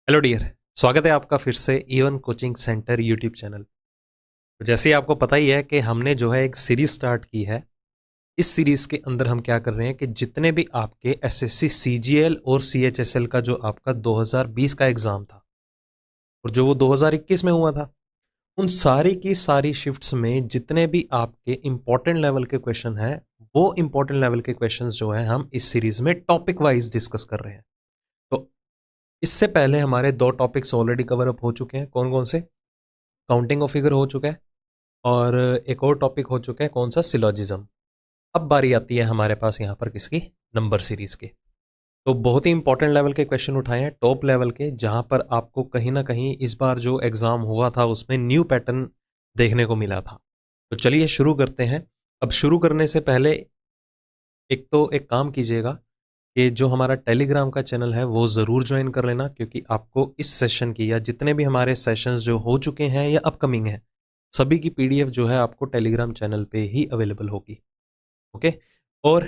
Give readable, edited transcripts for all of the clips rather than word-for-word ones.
Hello dear. स्वागत है आपका फिर से even coaching centre YouTube channel. तो जैसे ही आपको पता ही है कि हमने जो है एक सीरीज स्टार्ट की है। इस सीरीज के अंदर हम क्या कर रहे हैं कि जितने भी आपके एसएससी सीजीएल और सीएचएसएल का जो आपका 2020 का एग्जाम था और जो वो 2021 में हुआ था, उन सारी की सारी शिफ्ट्स में जितने भी आपके इंपॉर्टेंट लेवल के क्वेश्चन हैं, वो इंपॉर्टेंट लेवल के क्वेश्चंस जो है हम इस सीरीज में टॉपिक वाइज डिस्कस कर रहे हैं। तो इससे पहले हमारे दो टॉपिक्स ऑलरेडी कवर अप हो चुके हैं। कौन कौन से? काउंटिंग ऑफ फिगर हो चुका है और एक और टॉपिक हो चुका है, कौन सा? सिलॉजिज्म। अब बारी आती है हमारे पास यहाँ पर किसकी? नंबर सीरीज की। तो बहुत ही इंपॉर्टेंट लेवल के क्वेश्चन उठाए हैं, टॉप लेवल के, जहाँ पर आपको कहीं ना कहीं इस बार जो एग्जाम हुआ था उसमें न्यू पैटर्न देखने को मिला था। तो चलिए शुरू करते हैं। अब शुरू करने से पहले एक काम कीजिएगा कि जो हमारा टेलीग्राम का चैनल है वो ज़रूर ज्वाइन कर लेना, क्योंकि आपको इस सेशन की या जितने भी हमारे सेशंस जो हो चुके हैं या अपकमिंग हैं, सभी की पीडीएफ जो है आपको टेलीग्राम चैनल पे ही अवेलेबल होगी। ओके। और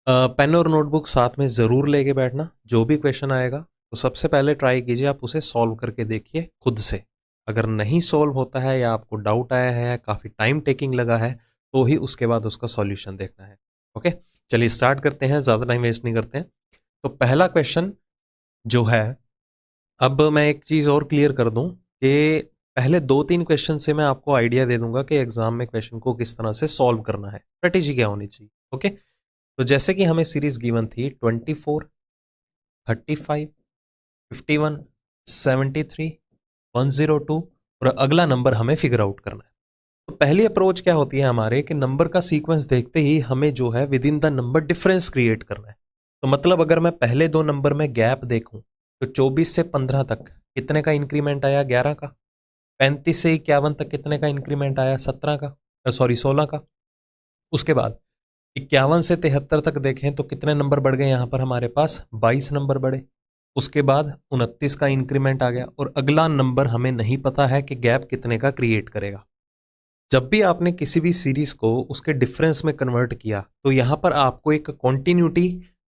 पेन और नोटबुक साथ में ज़रूर लेके बैठना। जो भी क्वेश्चन आएगा तो सबसे पहले ट्राई कीजिए आप उसे सॉल्व करके देखिए खुद से। अगर नहीं सॉल्व होता है या आपको डाउट आया है, काफ़ी टाइम टेकिंग लगा है, तो ही उसके बाद उसका सॉल्यूशन देखना है। ओके, चलिए स्टार्ट करते हैं, ज़्यादा टाइम वेस्ट नहीं करते हैं। तो पहला क्वेश्चन जो है, अब मैं एक चीज़ और क्लियर कर दूं कि पहले 2-3 क्वेश्चन से मैं आपको आइडिया दे दूंगा कि एग्जाम में क्वेश्चन को किस तरह से सॉल्व करना है, स्ट्रेटेजी क्या होनी चाहिए। ओके। तो जैसे कि हमें सीरीज गिवन थी 24, 35, 51, 73, 102 और अगला नंबर हमें फिगर आउट करना है। तो पहली अप्रोच क्या होती है हमारे कि नंबर का सीक्वेंस देखते ही हमें जो है with in the number difference create करना है। तो मतलब अगर मैं पहले दो नंबर में गैप देखूं तो 24 से 15 तक कितने का इंक्रीमेंट आया? 11 का। 35 से 51 तक कितने का इंक्रीमेंट आया? 17 का, सॉरी 16 का। उसके बाद 51 से 73 तक देखें तो कितने नंबर बढ़ गए? यहाँ पर हमारे पास 22 नंबर बढ़े। उसके बाद 29 का इंक्रीमेंट आ गया और अगला नंबर हमें नहीं पता है कि गैप कितने का क्रिएट करेगा। जब भी आपने किसी भी सीरीज को उसके डिफरेंस में कन्वर्ट किया तो यहां पर आपको एक कॉन्टिन्यूटी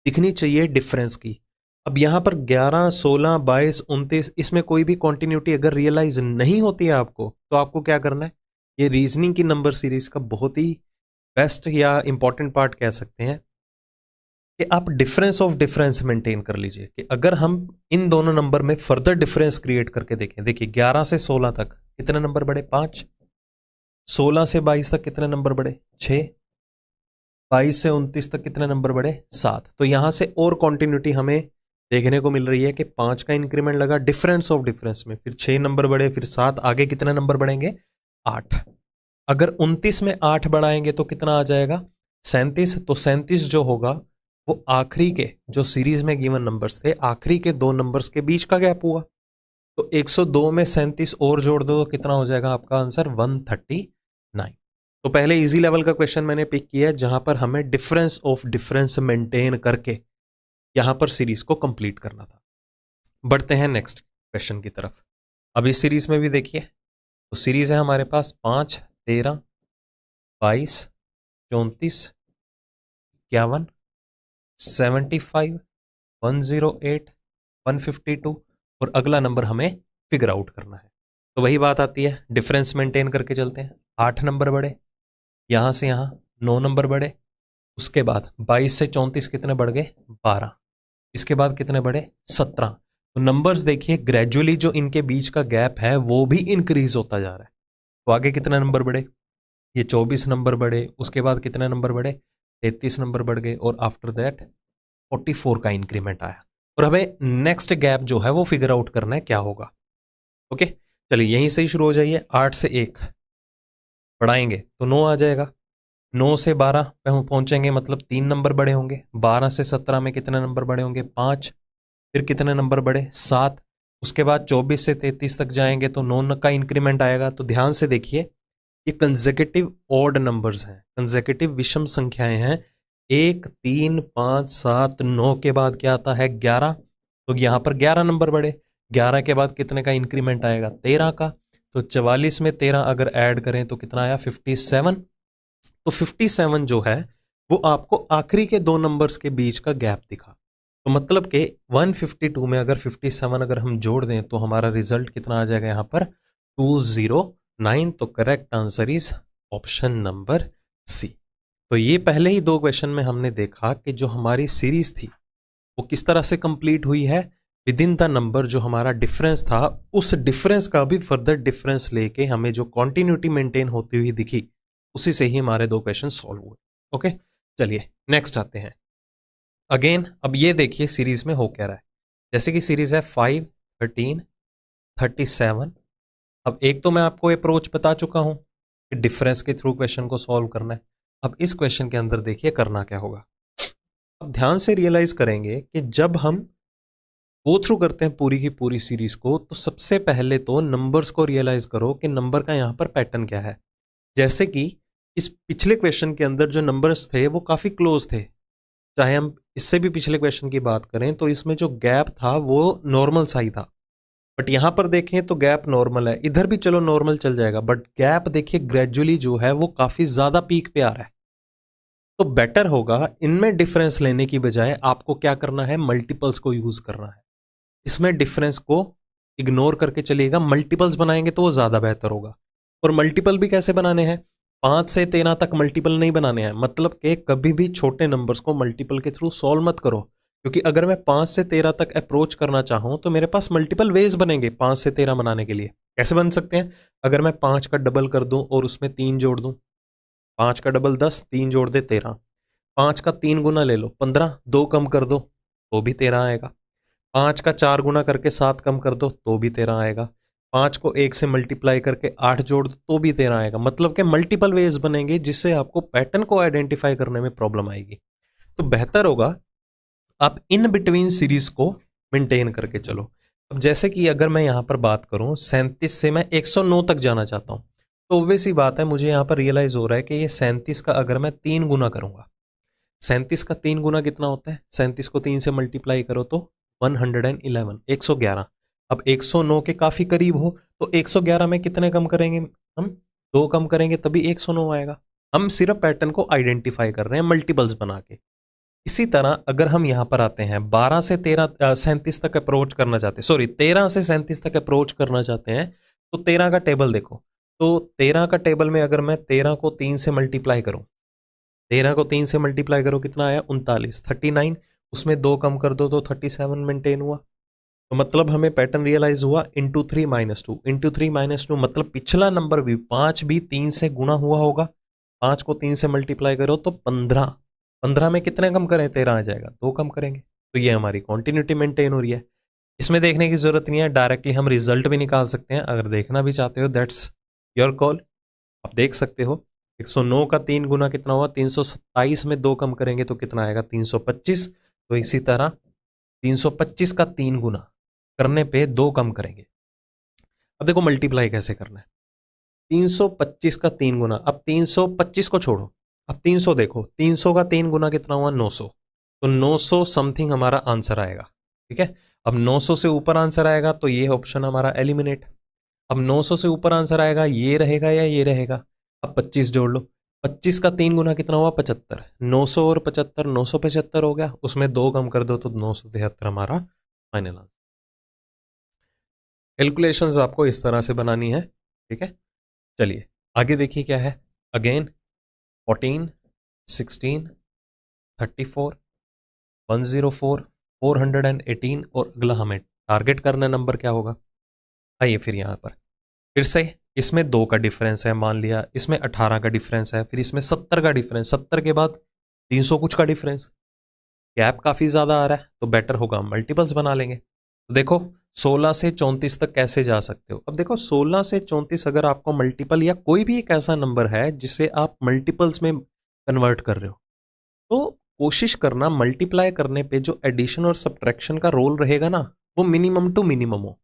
दिखनी चाहिए डिफरेंस की। अब यहां पर 11, 16, 22, 29, इसमें कोई भी कॉन्टिन्यूटी अगर रियलाइज नहीं होती है आपको, तो आपको क्या करना है? ये रीजनिंग की नंबर सीरीज का बहुत ही बेस्ट या इंपॉर्टेंट पार्ट कह सकते हैं कि आप डिफरेंस ऑफ डिफरेंस मेंटेन कर लीजिए। कि अगर हम इन दोनों नंबर में फर्दर डिफरेंस क्रिएट करके देखें, देखिए 11 से 16 तक कितने नंबर बढ़े? 5। 16 से 22 तक कितने नंबर बढ़े? 6। 22 से 29 तक कितने नंबर बढ़े? 7। तो यहां से और कॉन्टिन्यूटी हमें देखने को मिल रही है कि 5 का इंक्रीमेंट लगा डिफरेंस ऑफ डिफरेंस में, फिर 6 नंबर बढ़े, फिर 7, आगे कितने नंबर बढ़ेंगे? 8। अगर 29 में 8 बढ़ाएंगे तो कितना आ जाएगा? 37। तो 37 जो होगा वो आखिरी के जो सीरीज में गिवन नंबर्स थे, आखिरी के दो नंबर्स के बीच का गैप हुआ। तो 102 में 37 और जोड़ दो तो कितना हो जाएगा आपका आंसर? 139। तो पहले इजी लेवल का क्वेश्चन मैंने पिक किया जहां पर हमें डिफरेंस ऑफ डिफरेंस मेंटेन करके यहां पर सीरीज को कंप्लीट करना था। बढ़ते हैं नेक्स्ट क्वेश्चन की तरफ। अब इस सीरीज में भी देखिए, तो सीरीज है हमारे पास 5, 13, 22, 34, 51, 75, 108, 152 और अगला नंबर हमें फिगर आउट करना है। तो वही बात आती है, डिफरेंस मेंटेन करके चलते हैं। 8 नंबर बढ़े, यहां से यहां 9 नंबर बढ़े। उसके बाद 22 से 34 कितने बढ़ गए? 12। इसके बाद कितने बढ़े? 17। तो नंबर्स देखिए ग्रेजुअली जो इनके बीच का गैप है वो भी इंक्रीज होता जा रहा है। तो आगे कितने नंबर बढ़े? ये 24 नंबर बढ़े। उसके बाद कितने नंबर बढ़े? 33 नंबर बढ़ गए और आफ्टर दैट 44 का इंक्रीमेंट आया। और हमें नेक्स्ट गैप जो है वो फिगर आउट करना है क्या होगा। ओके, चलिए यहीं से ही शुरू हो जाइए। 8 से 1 बढ़ाएंगे तो 9 आ जाएगा। 9 से 12 पे हम पहुंचेंगे, मतलब 3 नंबर बड़े होंगे। 12 से 17 में कितने नंबर बड़े होंगे? 5। फिर कितने नंबर बढ़े? 7। उसके बाद 24 से 33 तक जाएंगे तो 9 का इंक्रीमेंट आएगा। तो ध्यान से देखिए, ये कंसेक्यूटिव ऑड नंबर्स हैं, कंसेक्यूटिव विषम संख्याएं हैं। 1, 3, 5, 7, 9 के बाद क्या आता है? 11। तो यहां पर 11 नंबर बढ़े। 11 के बाद कितने का इंक्रीमेंट आएगा? 13 का। तो 44 में 13 अगर ऐड करें तो कितना आया? 57। तो 57 जो है वो आपको आखिरी के दो नंबर्स के बीच का गैप दिखा। तो मतलब कि 152 में अगर 57 अगर हम जोड़ दें तो हमारा रिजल्ट कितना आ जाएगा यहाँ पर 209। तो correct answer is option number C. तो ये पहले ही दो क्वेश्चन में हमने देखा कि जो हमारी सीरीज थी वो किस तरह से कंप्लीट हुई है, विद इन द नंबर जो हमारा डिफरेंस था उस डिफरेंस का भी फर्दर डिफरेंस लेके हमें जो कॉन्टिन्यूटी मेंटेन होती हुई दिखी उसी से ही हमारे दो क्वेश्चन सॉल्व हुए। ओके, चलिए नेक्स्ट आते हैं। अगेन अब ये देखिए सीरीज में हो क्या रहा है। जैसे कि सीरीज है 5, 13, 37। अब एक तो मैं आपको अप्रोच बता चुका हूं कि डिफरेंस के थ्रू क्वेश्चन को सॉल्व करना है। अब इस क्वेश्चन के अंदर देखिए करना क्या होगा। अब ध्यान से रियलाइज करेंगे कि जब हम गो थ्रू करते हैं पूरी की पूरी सीरीज को, तो सबसे पहले तो नंबर्स को रियलाइज करो कि नंबर का यहां पर पैटर्न क्या है। जैसे कि इस पिछले क्वेश्चन के अंदर जो नंबर्स थे वो काफी क्लोज थे। चाहे हम इससे भी पिछले क्वेश्चन की बात करें तो इसमें जो गैप था वो नॉर्मल सा ही था, बट यहां पर देखें तो गैप नॉर्मल है। इधर भी चलो नॉर्मल चल जाएगा, बट गैप देखिए ग्रेजुअली जो है वो काफी ज्यादा पीक पे आ रहा है। तो बेटर होगा इनमें डिफरेंस लेने की बजाय आपको क्या करना है, मल्टीपल्स को यूज करना है। इसमें डिफरेंस को इग्नोर करके चलिएगा, मल्टीपल्स बनाएंगे तो वो ज्यादा बेहतर होगा। और मल्टीपल भी कैसे बनाने हैं, 5 से 13 तक मल्टीपल नहीं बनाने हैं। मतलब कि कभी भी छोटे नंबर्स को मल्टीपल के थ्रू सॉल्व मत करो, क्योंकि अगर मैं 5 से 13 तक अप्रोच करना चाहूं तो मेरे पास मल्टीपल वेज बनेंगे 5 से 13 बनाने के लिए। कैसे बन सकते हैं, अगर मैं 5 का डबल कर दूं और उसमें 3 जोड़ दूं, 5 का डबल 10, 3 जोड़ दे 13। 5 का 3 गुना ले लो 15, 2 कम कर दो तो भी 13 आएगा। 5 का 4 गुना करके 7 कम कर दो तो भी 13 आएगा। 5 को 1 से मल्टीप्लाई करके 8 जोड़ दो तो भी 13 आएगा। मतलब कि मल्टीपल वेज बनेंगे जिससे आपको पैटर्न को आइडेंटिफाई करने में प्रॉब्लम आएगी। तो बेहतर होगा आप इन बिटवीन सीरीज को मेंटेन करके चलो। अब जैसे कि अगर मैं यहां पर बात करूं 37 से मैं 109 तक जाना चाहता हूं, तो ऑब्वियस सी बात है मुझे यहां पर रियलाइज हो रहा है कि ये 37 का अगर मैं 3 गुना करूंगा, 37 का 3 गुना कितना होता है, 37 को 3 से मल्टीप्लाई करो तो 111, 111। अब 109 के काफी करीब हो तो 111 में कितने कम करेंगे हम, 2 कम करेंगे तभी 109 आएगा। हम सिर्फ पैटर्न को आइडेंटिफाई कर रहे हैं मल्टीपल्स बना के। इसी तरह अगर हम यहां पर आते हैं 12 से 37 तक अप्रोच करना चाहते हैं, सॉरी 13 से 37 तक अप्रोच करना चाहते हैं, तो 13 का टेबल देखो। तो 13 का टेबल में अगर मैं 13 को 3 से मल्टीप्लाई करूं, 13 को 3 से मल्टीप्लाई करो कितना आया 39, 39, उसमें 2 कम कर दो तो 37 मेंटेन हुआ। तो मतलब हमें पैटर्न रियलाइज हुआ इंटू 3 माइनस 2, इंटू 3 माइनस 2 मतलब पिछला नंबर भी 5 भी 3 से गुना हुआ होगा। 5 को 3 से मल्टीप्लाई करो तो 15, 15 में कितने कम करें 13 आ जाएगा, 2 कम करेंगे। तो ये हमारी कॉन्टिन्यूटी मेंटेन हो रही है। इसमें देखने की जरूरत नहीं है, डायरेक्टली हम रिजल्ट भी निकाल सकते हैं। अगर देखना भी चाहते हो दैट्स योर कॉल, आप देख सकते हो। 109 का 3 गुना कितना हुआ, 327 में 2 कम करेंगे तो कितना आएगा 325। तो इसी तरह 325 का 3 गुना करने पे 2 कम करेंगे। अब देखो मल्टीप्लाई कैसे करना है, 325 का 3 गुना, अब 325 को छोड़ो, अब 300 देखो, 300 का 3 गुना कितना हुआ 900, तो 900 समथिंग हमारा आंसर आएगा। ठीक है, अब 900 से ऊपर आंसर आएगा तो ये ऑप्शन हमारा एलिमिनेट। अब 900 से ऊपर आंसर आएगा ये रहेगा या ये रहेगा। अब 25 जोड़ लो, 25 का 3 गुना कितना हुआ 75, 900 और 75, 975 हो गया, उसमें 2 कम कर दो तो 973 हमारा फाइनल आंसर। कैलकुलेशंस आपको इस तरह से बनानी है। ठीक है, चलिए आगे देखिए क्या है। अगेन 14, 16, 34, 104, 418 और अगला हमें टारगेट करना नंबर क्या होगा। आइए फिर यहाँ पर फिर से इसमें 2 का डिफरेंस है, मान लिया इसमें 18 का डिफरेंस है, फिर इसमें 70 का डिफरेंस, 70 के बाद 300 कुछ का डिफरेंस, गैप काफी ज्यादा आ रहा है, तो बेटर होगा मल्टीपल्स बना लेंगे। तो देखो 16 से 34 तक कैसे जा सकते हो। अब देखो 16 से 34 अगर आपको मल्टीपल या कोई भी एक ऐसा नंबर है जिसे आप मल्टीपल्स में कन्वर्ट कर रहे हो, तो कोशिश करना मल्टीप्लाई करने पे जो एडिशन और सब्ट्रैक्शन का रोल रहेगा ना वो मिनिमम टू मिनिमम हो।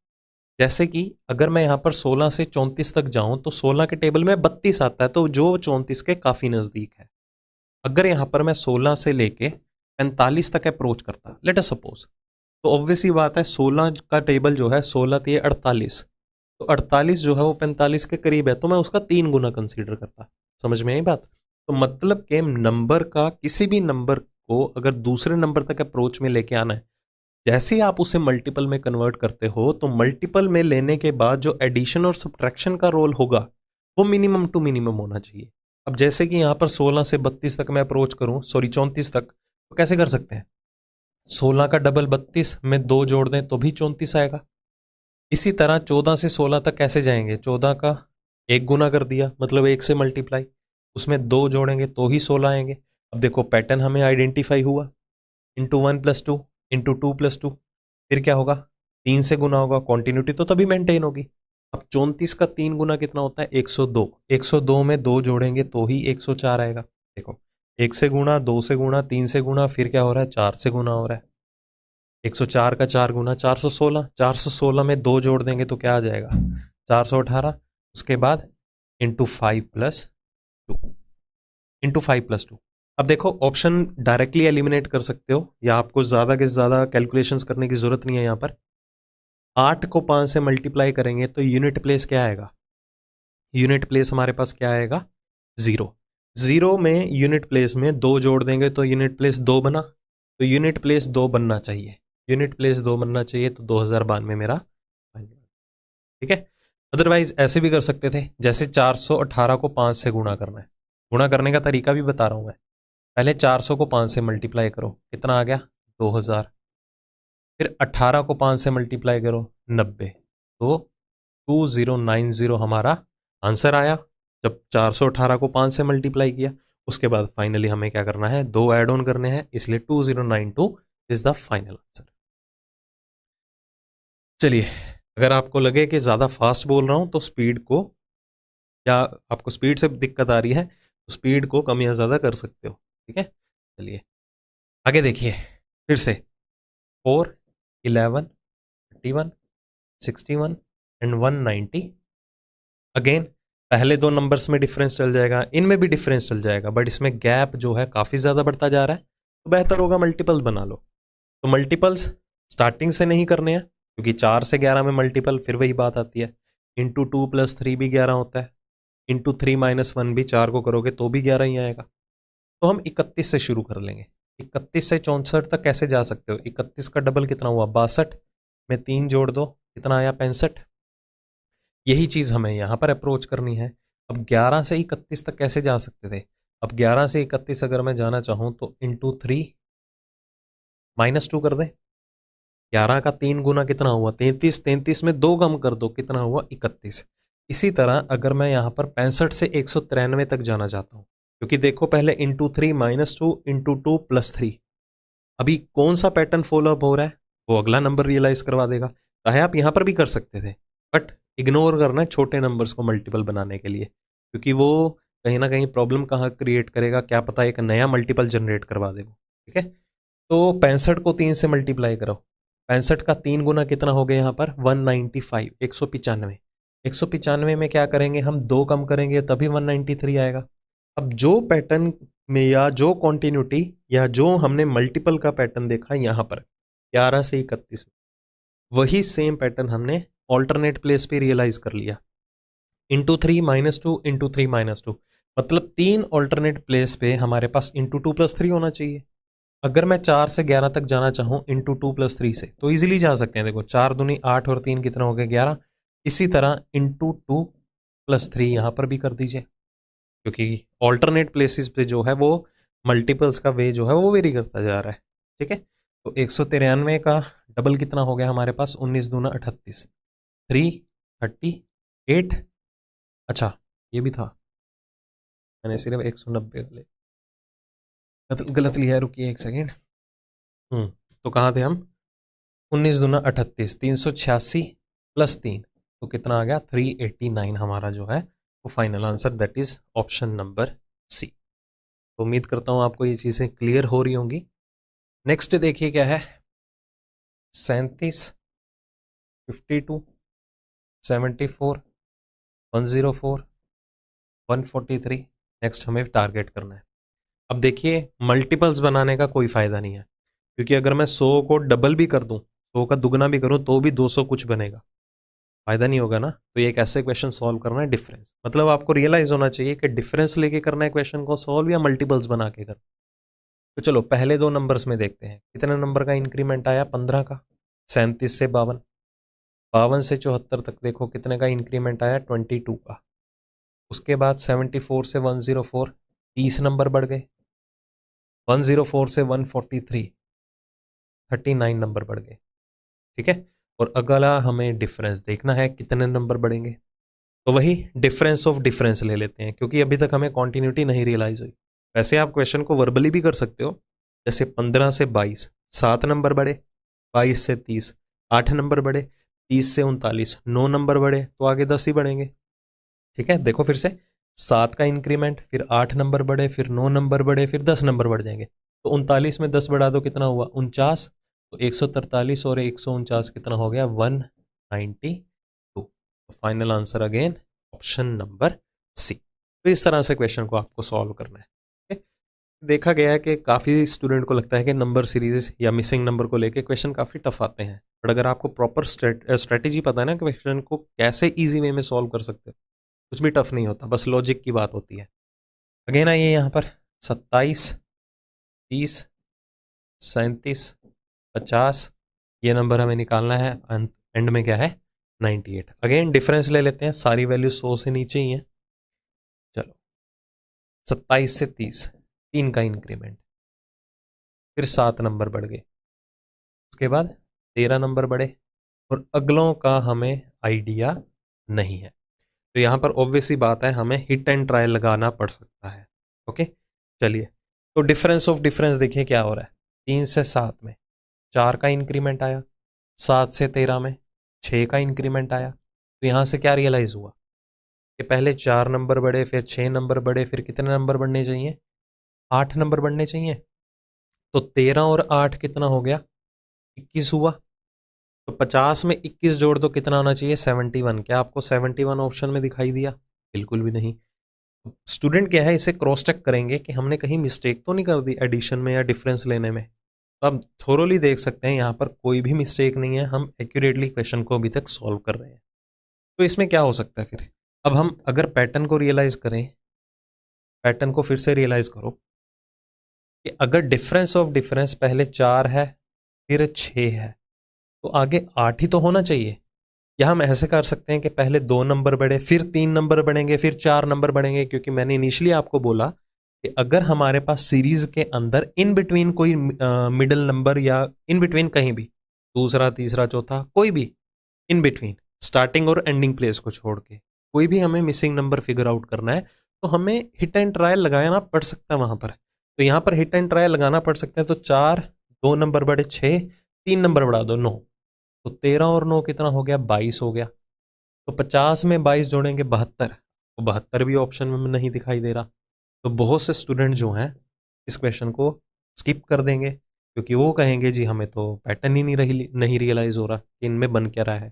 जैसे कि अगर मैं यहां पर 16 से 34 तक जाऊं तो 16 के टेबल में 32 आता है, तो जो 34 के काफी नजदीक है। अगर यहां पर मैं 16 से लेके 45 तक अप्रोच करता लेट अस सपोज, तो ऑब्वियस ही बात है 16 का टेबल जो है 16 थी 48, तो 48 जो है वो 45 के करीब है, तो मैं उसका 3 गुना कंसीडर करता। समझ में आई बात। तो मतलब के नंबर का किसी भी नंबर को अगर दूसरे नंबर तक अप्रोच में लेके आना है जैसे ही आप उसे मल्टीपल में कन्वर्ट करते हो तो मल्टीपल में लेने के बाद जो एडिशन और सब्ट्रैक्शन का रोल होगा वो मिनिमम टू मिनिमम होना चाहिए। अब जैसे कि यहाँ पर 16 से 32 तक मैं अप्रोच करूँ, सॉरी 34 तक, तो कैसे कर सकते हैं? 16 का डबल 32 में 2 जोड़ दें तो भी 34 आएगा। इसी तरह 14 से 16 तक कैसे जाएंगे? 14 का 1 गुना कर दिया, मतलब 1 से मल्टीप्लाई, उसमें 2 जोड़ेंगे तो ही 16 आएंगे। अब देखो पैटर्न हमें आइडेंटिफाई हुआ, इंटू 1+2 इंटू 2+2, फिर क्या होगा? 3 से गुना होगा, कॉन्टिन्यूटी तो तभी मेंटेन होगी। अब 34 का 3 गुना कितना होता है? 102। 102 में 2 जोड़ेंगे तो ही 104 आएगा। देखो 1 से गुना, 2 से गुना, 3 से गुना, फिर क्या हो रहा है? 4 से गुना हो रहा है। 104 का 4 गुना 416, 416 में 2 जोड़ देंगे तो क्या आ जाएगा? 418। उसके बाद इंटू 5+2, इंटू 5+2। अब देखो ऑप्शन डायरेक्टली एलिमिनेट कर सकते हो या आपको ज़्यादा के ज़्यादा कैलकुलेशंस करने की ज़रूरत नहीं है। यहाँ पर 8 को 5 से मल्टीप्लाई करेंगे तो यूनिट प्लेस क्या आएगा? यूनिट प्लेस हमारे पास क्या आएगा? 0। 0 में यूनिट प्लेस में 2 जोड़ देंगे तो यूनिट प्लेस 2 बना, तो यूनिट प्लेस 2 बनना चाहिए, यूनिट प्लेस 2 बनना चाहिए, तो 2092 मेरा, ठीक है। अदरवाइज ऐसे भी कर सकते थे, जैसे 418 को 5 से गुणा करना है। गुणा करने का तरीका भी बता रहा हूँ मैं। पहले 400 को 5 से मल्टीप्लाई करो, कितना आ गया? 2000। फिर 18 को 5 से मल्टीप्लाई करो, 90, तो 2090 हमारा आंसर आया जब 418 को 5 से मल्टीप्लाई किया। उसके बाद फाइनली हमें क्या करना है? 2 ऐड ऑन करने हैं, इसलिए 2092 इज द फाइनल आंसर। चलिए, अगर आपको लगे कि ज़्यादा फास्ट बोल रहा हूं तो स्पीड को, या आपको स्पीड से दिक्कत आ रही है तो स्पीड को कम या ज़्यादा कर सकते हो, ठीक है। चलिए आगे देखिए फिर से, 4, 11, 31, 61 एंड 190। अगेन पहले 2 नंबर्स में डिफरेंस चल जाएगा, इनमें भी डिफरेंस चल जाएगा, बट इसमें गैप जो है काफ़ी ज़्यादा बढ़ता जा रहा है, तो बेहतर होगा मल्टीपल्स बना लो। तो मल्टीपल्स स्टार्टिंग से नहीं करने हैं, क्योंकि 4 से 11 में मल्टीपल फिर वही बात आती है, इंटू 2+3 भी 11 होता है, इंटू 3-1 भी 4 को करोगे तो भी 11 ही आएगा। तो हम 31 से शुरू कर लेंगे। 31 से 64 तक कैसे जा सकते हो? 31 का डबल कितना हुआ? 62 में 3 जोड़ दो, कितना आया? 65। यही चीज़ हमें यहाँ पर अप्रोच करनी है। अब 11 से 31 तक कैसे जा सकते थे? अब 11 से 31 अगर मैं जाना चाहूँ तो इंटू 3-2 कर दें। 11 का 3 गुना कितना हुआ? 33। 33 में 2 कम कर दो, कितना हुआ? 31। इसी तरह अगर मैं यहाँ पर 65 से 193 तक जाना चाहता हूँ, क्योंकि देखो पहले इंटू 3-2 इंटू 2+3, अभी कौन सा पैटर्न फॉलो अप हो रहा है वो अगला नंबर रियलाइज करवा देगा। चाहे आप यहाँ पर भी कर सकते थे, बट इग्नोर करना है छोटे नंबर्स को मल्टीपल बनाने के लिए, क्योंकि वो कहीं ना कहीं प्रॉब्लम कहाँ क्रिएट करेगा, क्या पता एक नया मल्टीपल जनरेट करवा दे वो, ठीक है। तो 65 को 3 से मल्टीप्लाई करो, 65 का 3 गुना कितना हो गया यहाँ पर? 195, 195। 195 में क्या करेंगे हम? 2 कम करेंगे तभी 193 आएगा। अब जो पैटर्न में या जो कॉन्टिन्यूटी या जो हमने मल्टीपल का पैटर्न देखा यहाँ पर 11 से 31 में, वही सेम पैटर्न हमने ऑल्टरनेट प्लेस पे रियलाइज कर लिया। इंटू 3-2 इंटू 3-2, मतलब 3 ऑल्टरनेट प्लेस पे हमारे पास इंटू 2+3 होना चाहिए। अगर मैं 4 से 11 तक जाना चाहूँ इंटू 2+3 से तो इजीली जा सकते हैं। देखो 4 दूनी 8 और 3 कितना हो गया? 11। इसी तरह इंटू 2+3 यहाँ पर भी कर दीजिए, क्योंकि ऑल्टरनेट प्लेसेस पे जो है वो मल्टीपल्स का वे जो है वो वेरी करता जा रहा है, ठीक है। तो 193 का डबल कितना हो गया हमारे पास? 19 दूना 38, 338। अच्छा ये भी था, मैंने सिर्फ 190 गलत लिया है, रुकिए एक सेकेंड। तो कहाँ थे हम? 19 दूना 38, 386 प्लस 3, तो कितना आ गया? 389 हमारा जो है वो final answer, that is option number C. तो उम्मीद करता हूँ आपको ये चीज़ें क्लियर हो रही होंगी। नेक्स्ट देखिए क्या है, 37, 52, 74, 104, 143। नेक्स्ट हमें टारगेट करना है। अब देखिए मल्टीपल्स बनाने का कोई फ़ायदा नहीं है, क्योंकि अगर मैं 100 को डबल भी कर दूं, 100 का दुगना भी करूं तो भी 200 कुछ बनेगा, फायदा नहीं होगा ना। तो ये एक ऐसे क्वेश्चन सॉल्व करना है डिफरेंस, मतलब आपको रियलाइज होना चाहिए कि डिफरेंस लेके करना है क्वेश्चन को सॉल्व या मल्टीपल्स बना के करना। तो चलो पहले दो नंबर्स में देखते हैं कितने नंबर का इंक्रीमेंट आया, 15 का। 37 से 52, 52 से 74 तक देखो कितने का इंक्रीमेंट आया, 22 का। उसके बाद 74 से 104, 30 नंबर बढ़ गए। 104 से 143, 39 नंबर बढ़ गए। ठीक है, और अगला हमें डिफरेंस देखना है कितने नंबर बढ़ेंगे। तो वही डिफरेंस ऑफ डिफरेंस ले लेते हैं, क्योंकि अभी तक हमें कॉन्टिन्यूटी नहीं रियलाइज हुई। वैसे आप क्वेश्चन को वर्बली भी कर सकते हो, जैसे 15 से 22, 7 नंबर बढ़े। 22 से 30, 8 नंबर बढ़े। 30 से 39, 9 नंबर बढ़े, तो आगे 10 ही बढ़ेंगे। ठीक है, देखो फिर से 7 का इंक्रीमेंट, फिर 8 नंबर बढ़े, फिर 9 नंबर बढ़े, फिर 10 नंबर बढ़ जाएंगे। तो 39 में 10 बढ़ा दो, कितना हुआ, 49। तो 143 और 149 कितना हो गया, 192। Final answer again option number C. तो इस तरह से क्वेश्चन को आपको सॉल्व करना है। देखा गया है कि काफ़ी स्टूडेंट को लगता है कि नंबर सीरीज या मिसिंग नंबर को लेके क्वेश्चन काफ़ी टफ आते हैं, बट अगर आपको प्रॉपर स्ट्रेटेजी पता है ना क्वेश्चन को कैसे इजी वे में सॉल्व कर सकते हो, कुछ भी टफ नहीं होता, बस लॉजिक की बात होती है। अगेन आइए यहाँ पर 27, 30, 37, 50, ये नंबर हमें निकालना है। एंड में क्या है, 98। अगेन डिफरेंस ले लेते हैं, सारी वैल्यू 100 से नीचे ही है। चलो 27 से 30, 3 का इंक्रीमेंट, फिर 7 नंबर बढ़ गए। उसके बाद 13 नंबर बढ़े, और अगलों का हमें आइडिया नहीं है। तो यहाँ पर ऑब्वियस सी बात है, हमें हिट एंड ट्रायल लगाना पड़ सकता है। ओके, चलिए तो डिफरेंस ऑफ डिफरेंस देखिए क्या हो रहा है। 3 से 7 में 4 का इंक्रीमेंट आया, 7 से 13 में 6 का इंक्रीमेंट आया। तो यहाँ से क्या रियलाइज हुआ कि पहले 4 नंबर बढ़े, फिर 6 नंबर बढ़े, फिर कितने नंबर बढ़ने चाहिए, 8 नंबर बढ़ने चाहिए। तो 13 और 8 कितना हो गया, 21 हुआ। तो 50 में 21 जोड़ दो, कितना आना चाहिए, 71। क्या आपको 71 ऑप्शन में दिखाई दिया, बिल्कुल भी नहीं। स्टूडेंट क्या है, इसे क्रॉस चेक करेंगे कि हमने कहीं मिस्टेक तो नहीं कर दी एडिशन में या डिफरेंस लेने में। तो आप थोरोली देख सकते हैं यहाँ पर कोई भी मिस्टेक नहीं है, हम एक्यूरेटली क्वेश्चन को अभी तक सॉल्व कर रहे हैं। तो इसमें क्या हो सकता है फिर, अब हम अगर पैटर्न को रियलाइज करें, पैटर्न को फिर से रियलाइज करो कि अगर डिफरेंस ऑफ डिफरेंस पहले 4 है फिर 6 है, तो आगे 8 ही तो होना चाहिए। या हम ऐसे कर सकते हैं कि पहले 2 नंबर बढ़े, फिर 3 नंबर बढ़ेंगे, फिर 4 नंबर बढ़ेंगे, क्योंकि मैंने इनिशियली आपको बोला कि अगर हमारे पास सीरीज के अंदर इन बिटवीन कोई मिडिल नंबर या इन बिटवीन कहीं भी दूसरा तीसरा चौथा कोई भी इन बिटवीन स्टार्टिंग और एंडिंग प्लेस को छोड़ के कोई भी हमें मिसिंग नंबर फिगर आउट करना है, तो हमें हिट एंड ट्रायल लगाना पड़ सकता है वहां पर। तो यहाँ पर हिट एंड ट्रायल लगाना पड़ सकता है। तो 4, 2 नंबर बढ़े 6, 3 नंबर बढ़ा दो 9, तो 13 और 9 कितना हो गया, 22 हो गया। तो 50 में 22 जोड़ेंगे 72, तो 72 भी ऑप्शन में नहीं दिखाई दे रहा। तो बहुत से स्टूडेंट जो हैं इस क्वेश्चन को स्किप कर देंगे, क्योंकि वो कहेंगे जी हमें तो पैटर्न ही नहीं रियलाइज हो रहा कि इनमें बन क्या रहा है।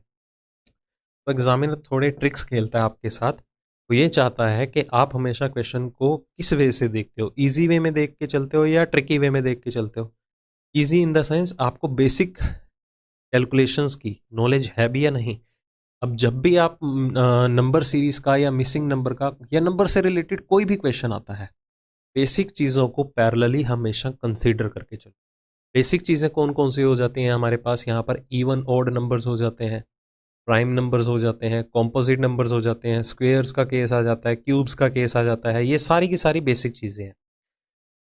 तो एग्जामिनर थोड़े ट्रिक्स खेलता है आपके साथ। वो ये चाहता है कि आप हमेशा क्वेश्चन को किस वे से देखते हो, इजी वे में देख के चलते हो या ट्रिकी वे में देख के चलते हो। इजी इन द सेंस आपको बेसिक कैलकुलेशंस की नॉलेज है भी या नहीं। अब जब भी आप नंबर सीरीज का या मिसिंग नंबर का या नंबर से रिलेटेड कोई भी क्वेश्चन आता है, बेसिक चीज़ों को पैरेलली हमेशा कंसीडर करके चलो। बेसिक चीज़ें कौन कौन सी हो जाती हैं हमारे पास, यहाँ पर इवन ऑड नंबर्स हो जाते हैं, प्राइम नंबर्स हो जाते हैं, कॉम्पोजिट नंबर्स हो जाते हैं, स्क्वेयर्स का केस आ जाता है, क्यूब्स का केस आ जाता है। ये सारी की सारी बेसिक चीज़ें हैं।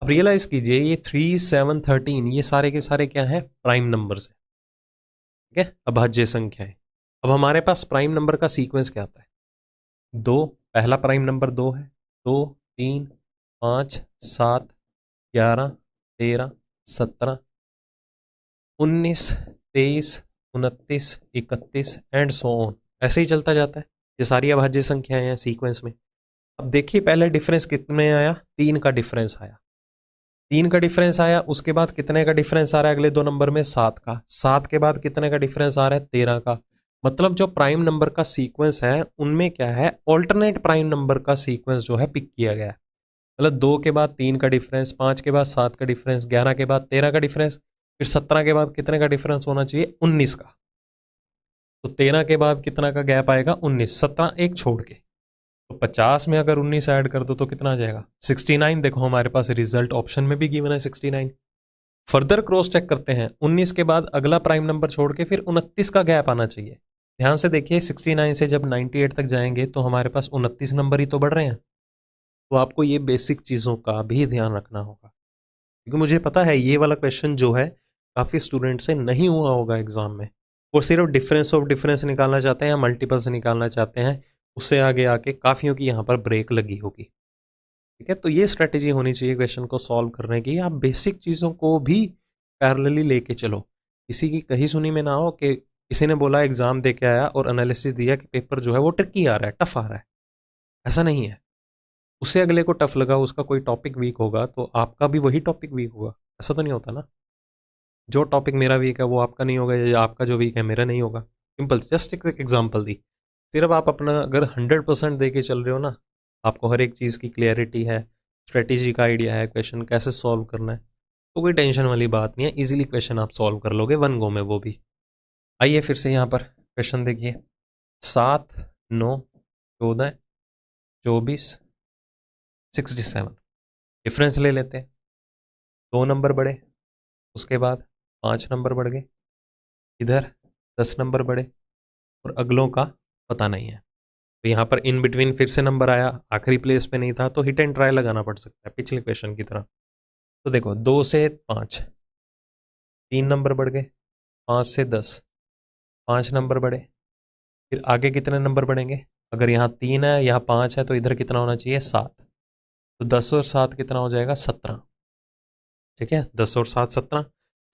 अब रियलाइज कीजिए ये 3, 7, 13 ये सारे के सारे क्या हैं, प्राइम नंबर्स हैं। ठीक है, अभाज्य संख्या है। अब हमारे पास प्राइम नंबर का सीक्वेंस क्या आता है, 2, पहला प्राइम नंबर 2 है, 2, 3, 5, 7, 11, 13, 17, 19, 23, 29, 31 एंड सो ऑन, ऐसे ही चलता जाता है। ये सारी अभाज्य संख्याएं हैं सीक्वेंस में। अब देखिए पहले डिफरेंस कितने आया, 3 का डिफरेंस आया, 3 का डिफरेंस आया। उसके बाद कितने का डिफरेंस आ रहा है अगले दो नंबर में, 7 का। 7 के बाद कितने का डिफरेंस आ रहा है, 13 का। मतलब जो प्राइम नंबर का सीक्वेंस है उनमें क्या है, ऑल्टरनेट प्राइम नंबर का सीक्वेंस जो है पिक किया गया है। मतलब 2 के बाद 3 का डिफरेंस, 5 के बाद 7 का डिफरेंस, 11 के बाद 13 का डिफरेंस, फिर 17 के बाद कितने का डिफरेंस होना चाहिए, 19 का। तो 13 के बाद कितना का गैप आएगा, 19, 17 एक छोड़ के। तो 50 में अगर 19 ऐड कर दो तो कितना आ जाएगा 69। देखो हमारे पास रिजल्ट ऑप्शन में भी गिवन है 69। फर्दर क्रॉस चेक करते हैं, 19 के बाद अगला प्राइम नंबर छोड़ के फिर 29 का गैप आना चाहिए। ध्यान से देखिए 69 से जब 98 तक जाएंगे तो हमारे पास 29 नंबर ही तो बढ़ रहे हैं। तो आपको ये बेसिक चीज़ों का भी ध्यान रखना होगा, क्योंकि मुझे पता है ये वाला क्वेश्चन जो है काफ़ी स्टूडेंट से नहीं हुआ होगा एग्जाम में। वो सिर्फ डिफरेंस ऑफ डिफरेंस निकालना चाहते हैं या मल्टीपल्स निकालना चाहते हैं, उससे आगे आके काफ़ियों की यहाँ पर ब्रेक लगी होगी। ठीक है, तो ये स्ट्रेटेजी होनी चाहिए क्वेश्चन को सॉल्व करने की। आप बेसिक चीज़ों को भी पैरेलली लेके चलो, किसी की कही सुनी में ना हो कि किसी ने बोला एग्जाम दे के आया और एनालिसिस दिया कि पेपर जो है वो ट्रिकी आ रहा है, टफ आ रहा है। ऐसा नहीं है, उससे अगले को टफ लगा, उसका कोई टॉपिक वीक होगा तो आपका भी वही टॉपिक वीक होगा। ऐसा तो नहीं होता ना, जो टॉपिक मेरा वीक है वो आपका नहीं होगा, या आपका जो वीक है मेरा नहीं होगा। सिंपल, जस्ट एक एग्जाम्पल दी। सिर्फ आप अपना अगर 100% दे के चल रहे हो ना, आपको हर एक चीज़ की क्लियरिटी है, स्ट्रेटेजी का आइडिया है, क्वेश्चन कैसे सॉल्व करना है, तो कोई टेंशन वाली बात नहीं है, इजीली क्वेश्चन आप सॉल्व कर लोगे वन गो में, वो भी। आइए फिर से यहाँ पर क्वेश्चन देखिए, 7, 9, 14, 24, 67। डिफरेंस ले लेते हैं, 2 नंबर बढ़े, उसके बाद 5 नंबर बढ़ गए, इधर 10 नंबर बढ़े, और अगलों का पता नहीं है। तो यहाँ पर इन बिटवीन फिर से नंबर आया, आखिरी प्लेस पे नहीं था, तो हिट एंड ट्राई लगाना पड़ सकता है पिछले क्वेश्चन की तरह। तो देखो 2 से 5, 3 नंबर बढ़ गए, 5 से 10, 5 नंबर बढ़े, फिर आगे कितने नंबर बढ़ेंगे, अगर यहाँ 3 है यहाँ 5 है तो इधर कितना होना चाहिए 7, तो 10 और 7 कितना हो जाएगा 17। ठीक है, 10 और 7 17,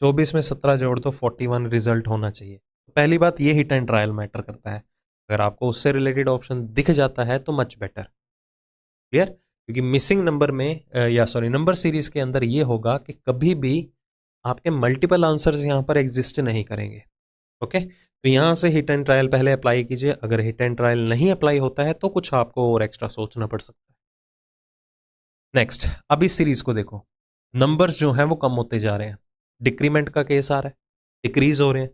24 में 17 जोड़ दो 41 रिजल्ट होना चाहिए। पहली बात ये हिट एंड ट्रायल मैटर करता है, अगर आपको उससे रिलेटेड ऑप्शन दिख जाता है तो मच बेटर। क्लियर, क्योंकि मिसिंग नंबर में या सॉरी नंबर सीरीज के अंदर ये होगा कि कभी भी आपके मल्टीपल आंसर्स यहाँ पर एग्जिस्ट नहीं करेंगे। ओके, तो यहाँ से हिट एंड ट्रायल पहले अप्लाई कीजिए, अगर हिट एंड ट्रायल नहीं अप्लाई होता है तो कुछ आपको और एक्स्ट्रा सोचना पड़ सकता है। नेक्स्ट, अब इस सीरीज को देखो, नंबर्स जो हैं वो कम होते जा रहे हैं, डिक्रीमेंट का केस आ रहा है, डिक्रीज हो रहे हैं।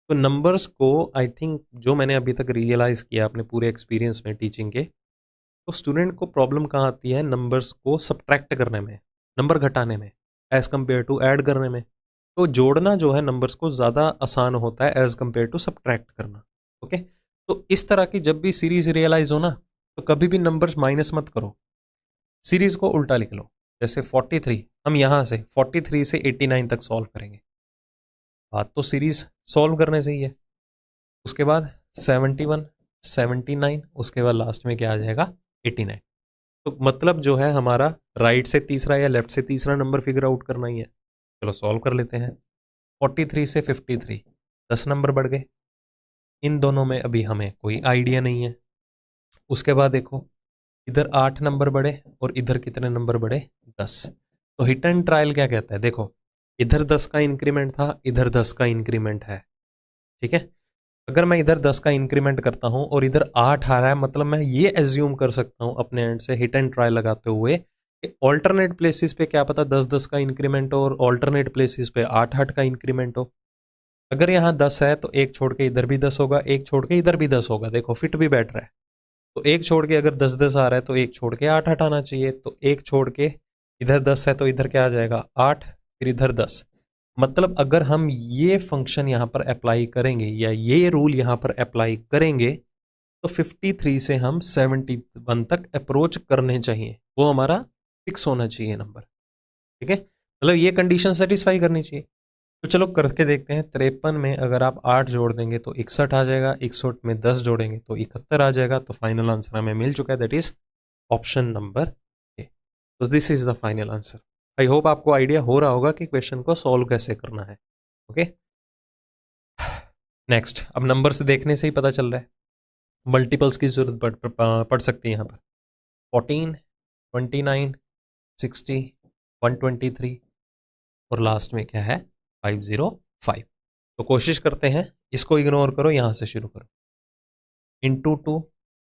तो नंबर्स को आई थिंक जो मैंने अभी तक रियलाइज किया अपने पूरे एक्सपीरियंस में टीचिंग के, तो स्टूडेंट को प्रॉब्लम कहाँ आती है नंबर्स को सब्ट्रैक्ट करने में, नंबर घटाने में, एज कंपेयर टू ऐड करने में। तो जोड़ना जो है नंबर्स को ज़्यादा आसान होता है एज कंपेयर टू सब्ट्रैक्ट करना। ओके, तो इस तरह की जब भी सीरीज रियलाइज हो ना, तो कभी भी नंबर्स माइनस मत करो, सीरीज को उल्टा लिख लो। जैसे 43, हम यहाँ से 43 से 89 तक सॉल्व करेंगे, बात तो सीरीज सॉल्व करने से ही है। उसके बाद 71, 79, उसके बाद लास्ट में क्या आ जाएगा 89। तो मतलब जो है हमारा राइट से तीसरा या लेफ्ट से तीसरा नंबर फिगर आउट करना ही है। चलो सॉल्व कर लेते हैं। 43 से 53, 10 नंबर बढ़ गए, इन दोनों में अभी हमें कोई आइडिया नहीं है। उसके बाद देखो इधर 8 नंबर बढ़े और इधर कितने नंबर बढ़े 10। तो हिट एंड ट्रायल क्या कहता है, देखो इधर 10 का इंक्रीमेंट था, इधर 10 का इंक्रीमेंट है। ठीक है, अगर मैं इधर 10 का इंक्रीमेंट करता हूं और इधर 8 आ रहा है, मतलब मैं ये एज्यूम कर सकता हूं अपने एंड से हिट एंड ट्राई लगाते हुए कि ऑल्टरनेट प्लेसेस पे क्या पता 10-10 का इंक्रीमेंट हो और ऑल्टरनेट प्लेसेस पे 8-8 का इंक्रीमेंट हो। अगर यहाँ 10 है तो एक छोड़ के इधर भी 10 होगा, एक छोड़ के इधर भी 10 होगा, देखो फिट भी बैठ रहा है। तो एक छोड़ के अगर 10-10 आ रहा है तो एक छोड़ के 8-8 आना चाहिए, तो एक छोड़ के इधर 10 है तो इधर क्या आ जाएगा 8, फिर इधर 10। मतलब अगर हम ये फंक्शन यहाँ पर अप्लाई करेंगे या ये रूल यहाँ पर अप्लाई करेंगे तो 53 से हम 71 तक अप्रोच करने चाहिए, वो हमारा फिक्स होना चाहिए नंबर। ठीक है, मतलब ये कंडीशन सेटिस्फाई करनी चाहिए। तो चलो करके देखते हैं। 53 में अगर आप 8 जोड़ देंगे तो 61 आ जाएगा, 61 में 10 जोड़ेंगे तो 71 आ जाएगा। तो फाइनल आंसर हमें मिल चुका है, that is option number A. तो this is the final answer. I hope आपको आइडिया हो रहा होगा कि क्वेश्चन को सॉल्व कैसे करना है। ओके, नेक्स्ट, अब नंबर से देखने से ही पता चल रहा है, मल्टीपल्स की जरूरत पड़ सकती है यहाँ पर। 14, 29, 60, 123 और लास्ट में क्या है 505। तो कोशिश करते हैं, इसको इग्नोर करो, यहां से शुरू करो। इंटू 2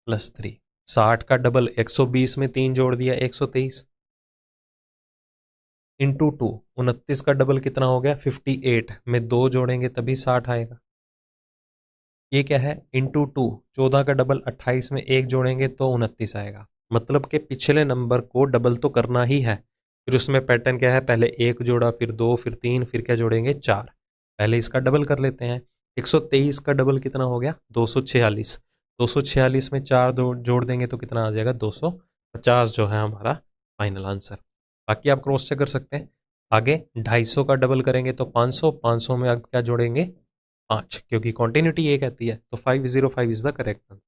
प्लस 3, 60 का डबल 120 में 3 जोड़ दिया 123, इंटू 2 29 का डबल कितना हो गया 58 में 2 जोड़ेंगे तभी 60 आएगा। ये क्या है, इंटू 2, 14 का डबल 28 में एक जोड़ेंगे तो 29 आएगा। मतलब कि पिछले नंबर को डबल तो करना ही है। फिर उसमें पैटर्न क्या है, पहले एक जोड़ा, फिर दो, फिर तीन, फिर क्या जोड़ेंगे, चार। पहले इसका डबल कर लेते हैं। 123 का डबल कितना हो गया, 246। 246 में चार दो जोड़ देंगे तो कितना आ जाएगा, 250 जो है हमारा फाइनल आंसर। बाकी आप क्रॉस चेक कर सकते हैं। आगे 250 का डबल करेंगे तो 500, 500 में अब क्या जोड़ेंगे, 5, क्योंकि कॉन्टिन्यूटी ये कहती है, तो 505 इज द करेक्ट आंसर,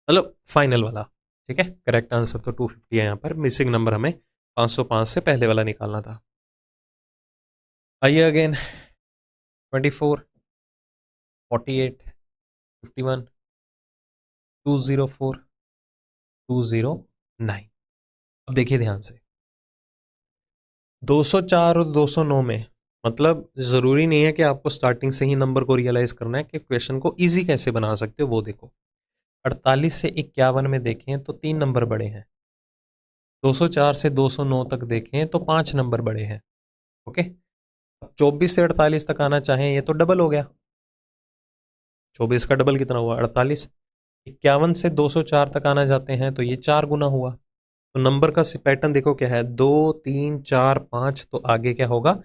मतलब फाइनल वाला। ठीक है, करेक्ट आंसर तो 250 है। यहाँ पर मिसिंग नंबर हमें 505 से पहले वाला निकालना था। आइए अगेन, 24, 48, 51, 204, 209। अब देखिए ध्यान से, 204 और 209 में, मतलब जरूरी नहीं है कि आपको स्टार्टिंग से ही नंबर को रियलाइज करना है, कि क्वेश्चन को इजी कैसे बना सकते हो वो देखो। 48 से 51 में देखें तो 3 नंबर बड़े हैं। 204 से 209 तक देखें तो 5 नंबर बड़े हैं। ओके, अब 24 से 48 तक आना चाहें, ये तो डबल हो गया। 24 का डबल कितना हुआ, 48। 51 से 204 तक आना चाहते हैं तो ये 4 गुना हुआ। तो नंबर का पैटर्न देखो क्या है, 2 3 4 5, तो आगे क्या होगा,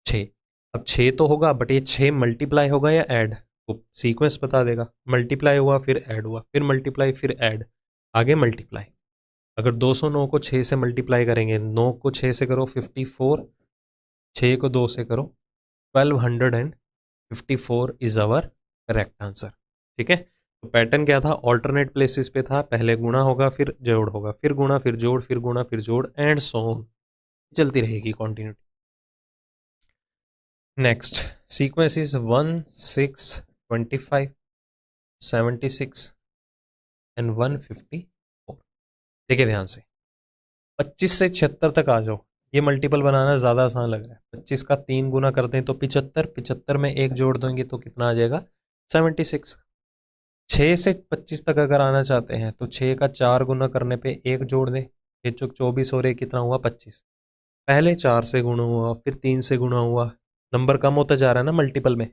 6। अब 6 तो होगा, बट ये 6 मल्टीप्लाई होगा या ऐड, तो सीक्वेंस बता देगा। मल्टीप्लाई हुआ, फिर ऐड हुआ, फिर मल्टीप्लाई, फिर ऐड, आगे मल्टीप्लाई। अगर 209 को 6 से मल्टीप्लाई करेंगे, 9 को 6 से करो 54, 6 को 2 से करो 1254 इज आवर करेक्ट आंसर। ठीक है, तो पैटर्न क्या था, ऑल्टरनेट प्लेसेस पे था, पहले गुणा होगा, फिर जोड़ होगा, फिर गुणा, फिर जोड़, फिर गुणा, फिर जोड़, एंड सो ऑन, चलती रहेगी continuity. Next sequence is 1 6 25 76 and 154। देखिए ध्यान से, 25 से 76 तक आ जाओ। ये मल्टीपल बनाना ज़्यादा आसान लग रहा है। 25 का 3 गुना कर दें तो 75, 75 में एक जोड़ देंगे तो कितना आ जाएगा, 76। 6 से 25 तक अगर आना चाहते हैं तो 6 का 4 गुना करने पे एक जोड़ दें, 6 चौक 24 और एक कितना हुआ, 25। पहले 4 से गुणा हुआ, फिर 3 से गुणा हुआ, नंबर कम होता जा रहा है ना मल्टीपल में।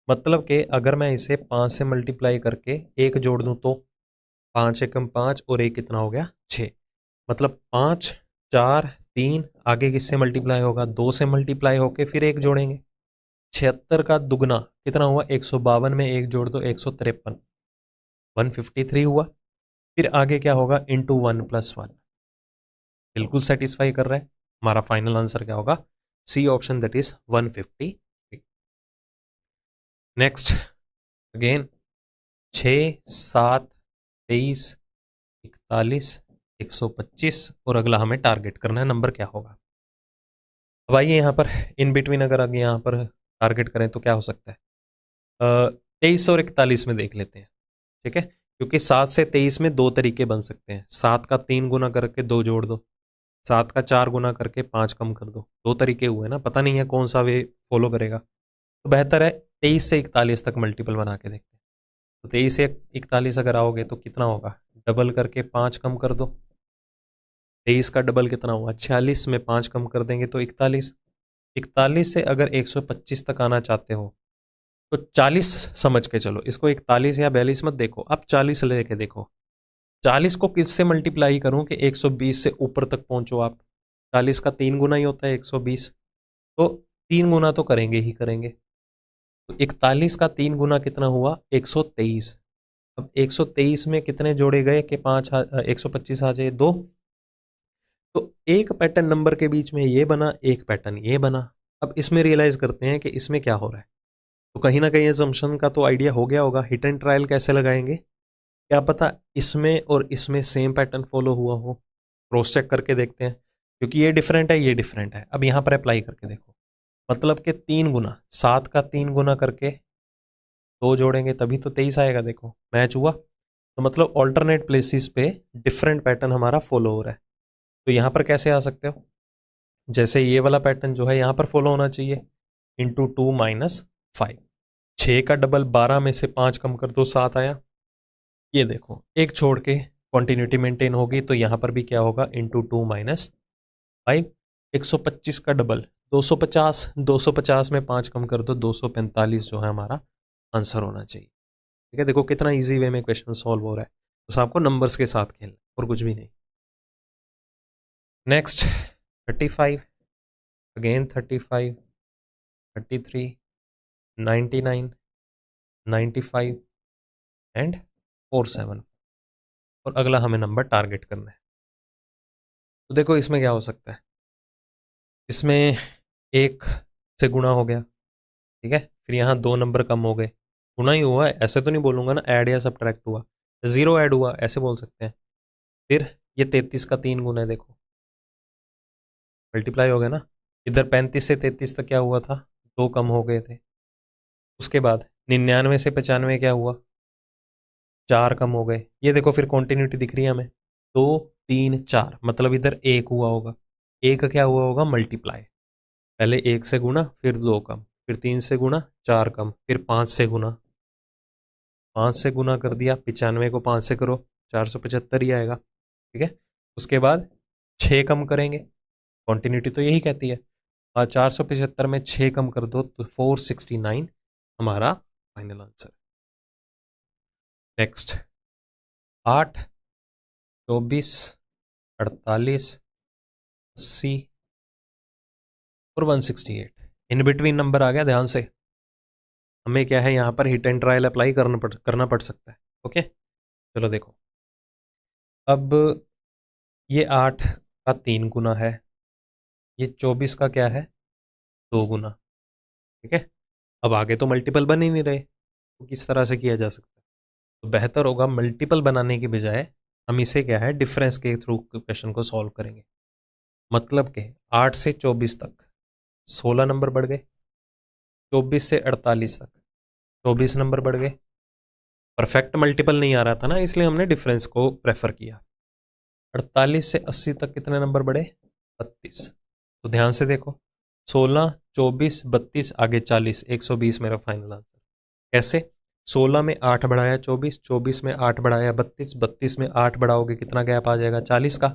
मतलब कि अगर मैं इसे 5 से मल्टीप्लाई करके एक जोड़ दूं तो 5 एकम 5 और एक कितना हो गया, 6। मतलब 5 4 3, आगे किससे मल्टीप्लाई होगा, 2 से मल्टीप्लाई होके फिर एक जोड़ेंगे। 76 का दुगना कितना हुआ, 152 में एक जोड़ दो, 153, 153 हुआ। फिर आगे क्या होगा, इंटू 1 + 1। बिल्कुल सेटिस्फाई कर रहा है। हमारा फाइनल आंसर क्या होगा, C option, that is 153। Next again, 6 7 23 41 125, और अगला हमें टारगेट करना है, नंबर क्या होगा। अब आइए यहाँ पर इन बिटवीन, अगर आगे यहाँ पर टारगेट करें तो क्या हो सकता है, 23 और 41 में देख लेते हैं। ठीक है, क्योंकि 7 से 23 में दो तरीके बन सकते हैं। 7 का 3 गुना करके 2 जोड़ दो, 7 का 4 गुना करके 5 कम कर दो। दो तरीके हुए ना, पता नहीं है कौन सा वे फॉलो करेगा। तो बेहतर है 23 से 41 तक मल्टीपल बना के देखते हैं। तो 23 से 41 अगर आओगे तो कितना होगा, डबल करके 5 कम कर दो। 23 का डबल कितना हुआ, 46 में 5 कम कर देंगे तो 41। 41 से अगर 125 तक आना चाहते हो तो 40 समझ के चलो, इसको 41 या 42 मत देखो, अब 40 लेके देखो। 40 को किससे मल्टीप्लाई करूं कि 120 से ऊपर तक पहुंचो आप। 40 का 3 गुना ही होता है 120, तो 3 गुना तो करेंगे ही करेंगे। तो 41 का 3 गुना कितना हुआ, 123। अब 123 में कितने जोड़े गए कि 125 आ जाए, 2। तो एक पैटर्न नंबर के बीच में ये बना, एक पैटर्न ये बना। अब इसमें रियलाइज करते हैं कि इसमें क्या हो रहा है। तो कहीं ना कहीं असम्पशन का तो आइडिया हो गया होगा, हिट एंड ट्रायल कैसे लगाएंगे, क्या पता इसमें और इसमें सेम पैटर्न फॉलो हुआ हो। क्रॉस चेक करके देखते हैं, क्योंकि ये डिफरेंट है, ये डिफरेंट है। अब यहाँ पर अप्लाई करके देखो, मतलब कि 3 गुना, 7 का 3 गुना करके 2 जोड़ेंगे तभी तो 23 आएगा। देखो मैच हुआ। तो मतलब ऑल्टरनेट प्लेसेस पे डिफरेंट पैटर्न हमारा फॉलो हो रहा है। तो यहाँ पर कैसे आ सकते हो, जैसे ये वाला पैटर्न जो है यहाँ पर फॉलो होना चाहिए, इंटू 2 - 5। 6 का डबल 12 में से 5 कम कर दो, 7 आया। ये देखो एक छोड़ के कॉन्टिन्यूटी मेंटेन होगी, तो यहाँ पर भी क्या होगा, इंटू 2 - 5। 125 का डबल 250, 250 में 5 कम कर दो, 245 जो है हमारा आंसर होना चाहिए। ठीक है, देखो कितना इजी वे में क्वेश्चन सॉल्व हो रहा है, बस आपको नंबर्स के साथ खेलना और कुछ भी नहीं। नेक्स्ट 35, अगेन 35, 33, 99, 95 एंड 47, और अगला हमें नंबर टारगेट करना है। तो देखो इसमें क्या हो सकता है, इसमें 1 से गुणा हो गया, ठीक है, फिर यहाँ 2 नंबर कम हो गए, गुणा ही हुआ है, ऐसे तो नहीं बोलूँगा ना ऐड या सब्ट्रैक्ट हुआ, 0 ऐड हुआ ऐसे बोल सकते हैं। फिर ये 33 का 3 गुना है, देखो मल्टीप्लाई हो गया ना, इधर 35 से 33 तक क्या हुआ था, 2 कम हो गए थे। उसके बाद 99 से 95 क्या हुआ, 4 कम हो गए। ये देखो फिर कॉन्टिन्यूटी दिख रही है हमें, 2 3 4, मतलब इधर 1 हुआ होगा, 1 क्या हुआ होगा, मल्टीप्लाई, पहले 1 से गुना, फिर 2 कम, फिर 3 से गुना, 4 कम, फिर 5 से गुना, 5 से गुना कर दिया, 95 को 5 से करो 475 ही आएगा, ठीक है। उसके बाद 6 कम करेंगे, कॉन्टिन्यूटी तो यही कहती है, और 475 में 6 कम कर दो तो 469 हमारा फाइनल आंसर। नेक्स्ट 8, 24, 48, 80 और 168, इन बिटवीन नंबर आ गया, ध्यान से हमें क्या है यहाँ पर हिट एंड ट्रायल अप्लाई करना पड़ सकता है। ओके चलो देखो, अब ये 8 का 3 गुना है, ये 24 का क्या है, 2 गुना, ठीक है। अब आगे तो मल्टीपल बन ही नहीं रहे, तो किस तरह से किया जा सकता है, तो बेहतर होगा मल्टीपल बनाने के बजाय हम इसे क्या है डिफरेंस के थ्रू क्वेश्चन को सॉल्व करेंगे। मतलब के 8 से 24 तक 16 नंबर बढ़ गए, 24 से 48 तक 24 नंबर बढ़ गए, परफेक्ट मल्टीपल नहीं आ रहा था ना, इसलिए हमने डिफरेंस को प्रेफर किया। 48 से 80 तक कितने नंबर बढ़े, 32। तो ध्यान से देखो, 16, 24, 32, आगे 40, 120 मेरा फाइनल आंसर। कैसे, 16 में 8 बढ़ाया 24, 24 में 8 बढ़ाया 32, 32 में 8 बढ़ाओगे कितना गैप आ जाएगा, 40 का।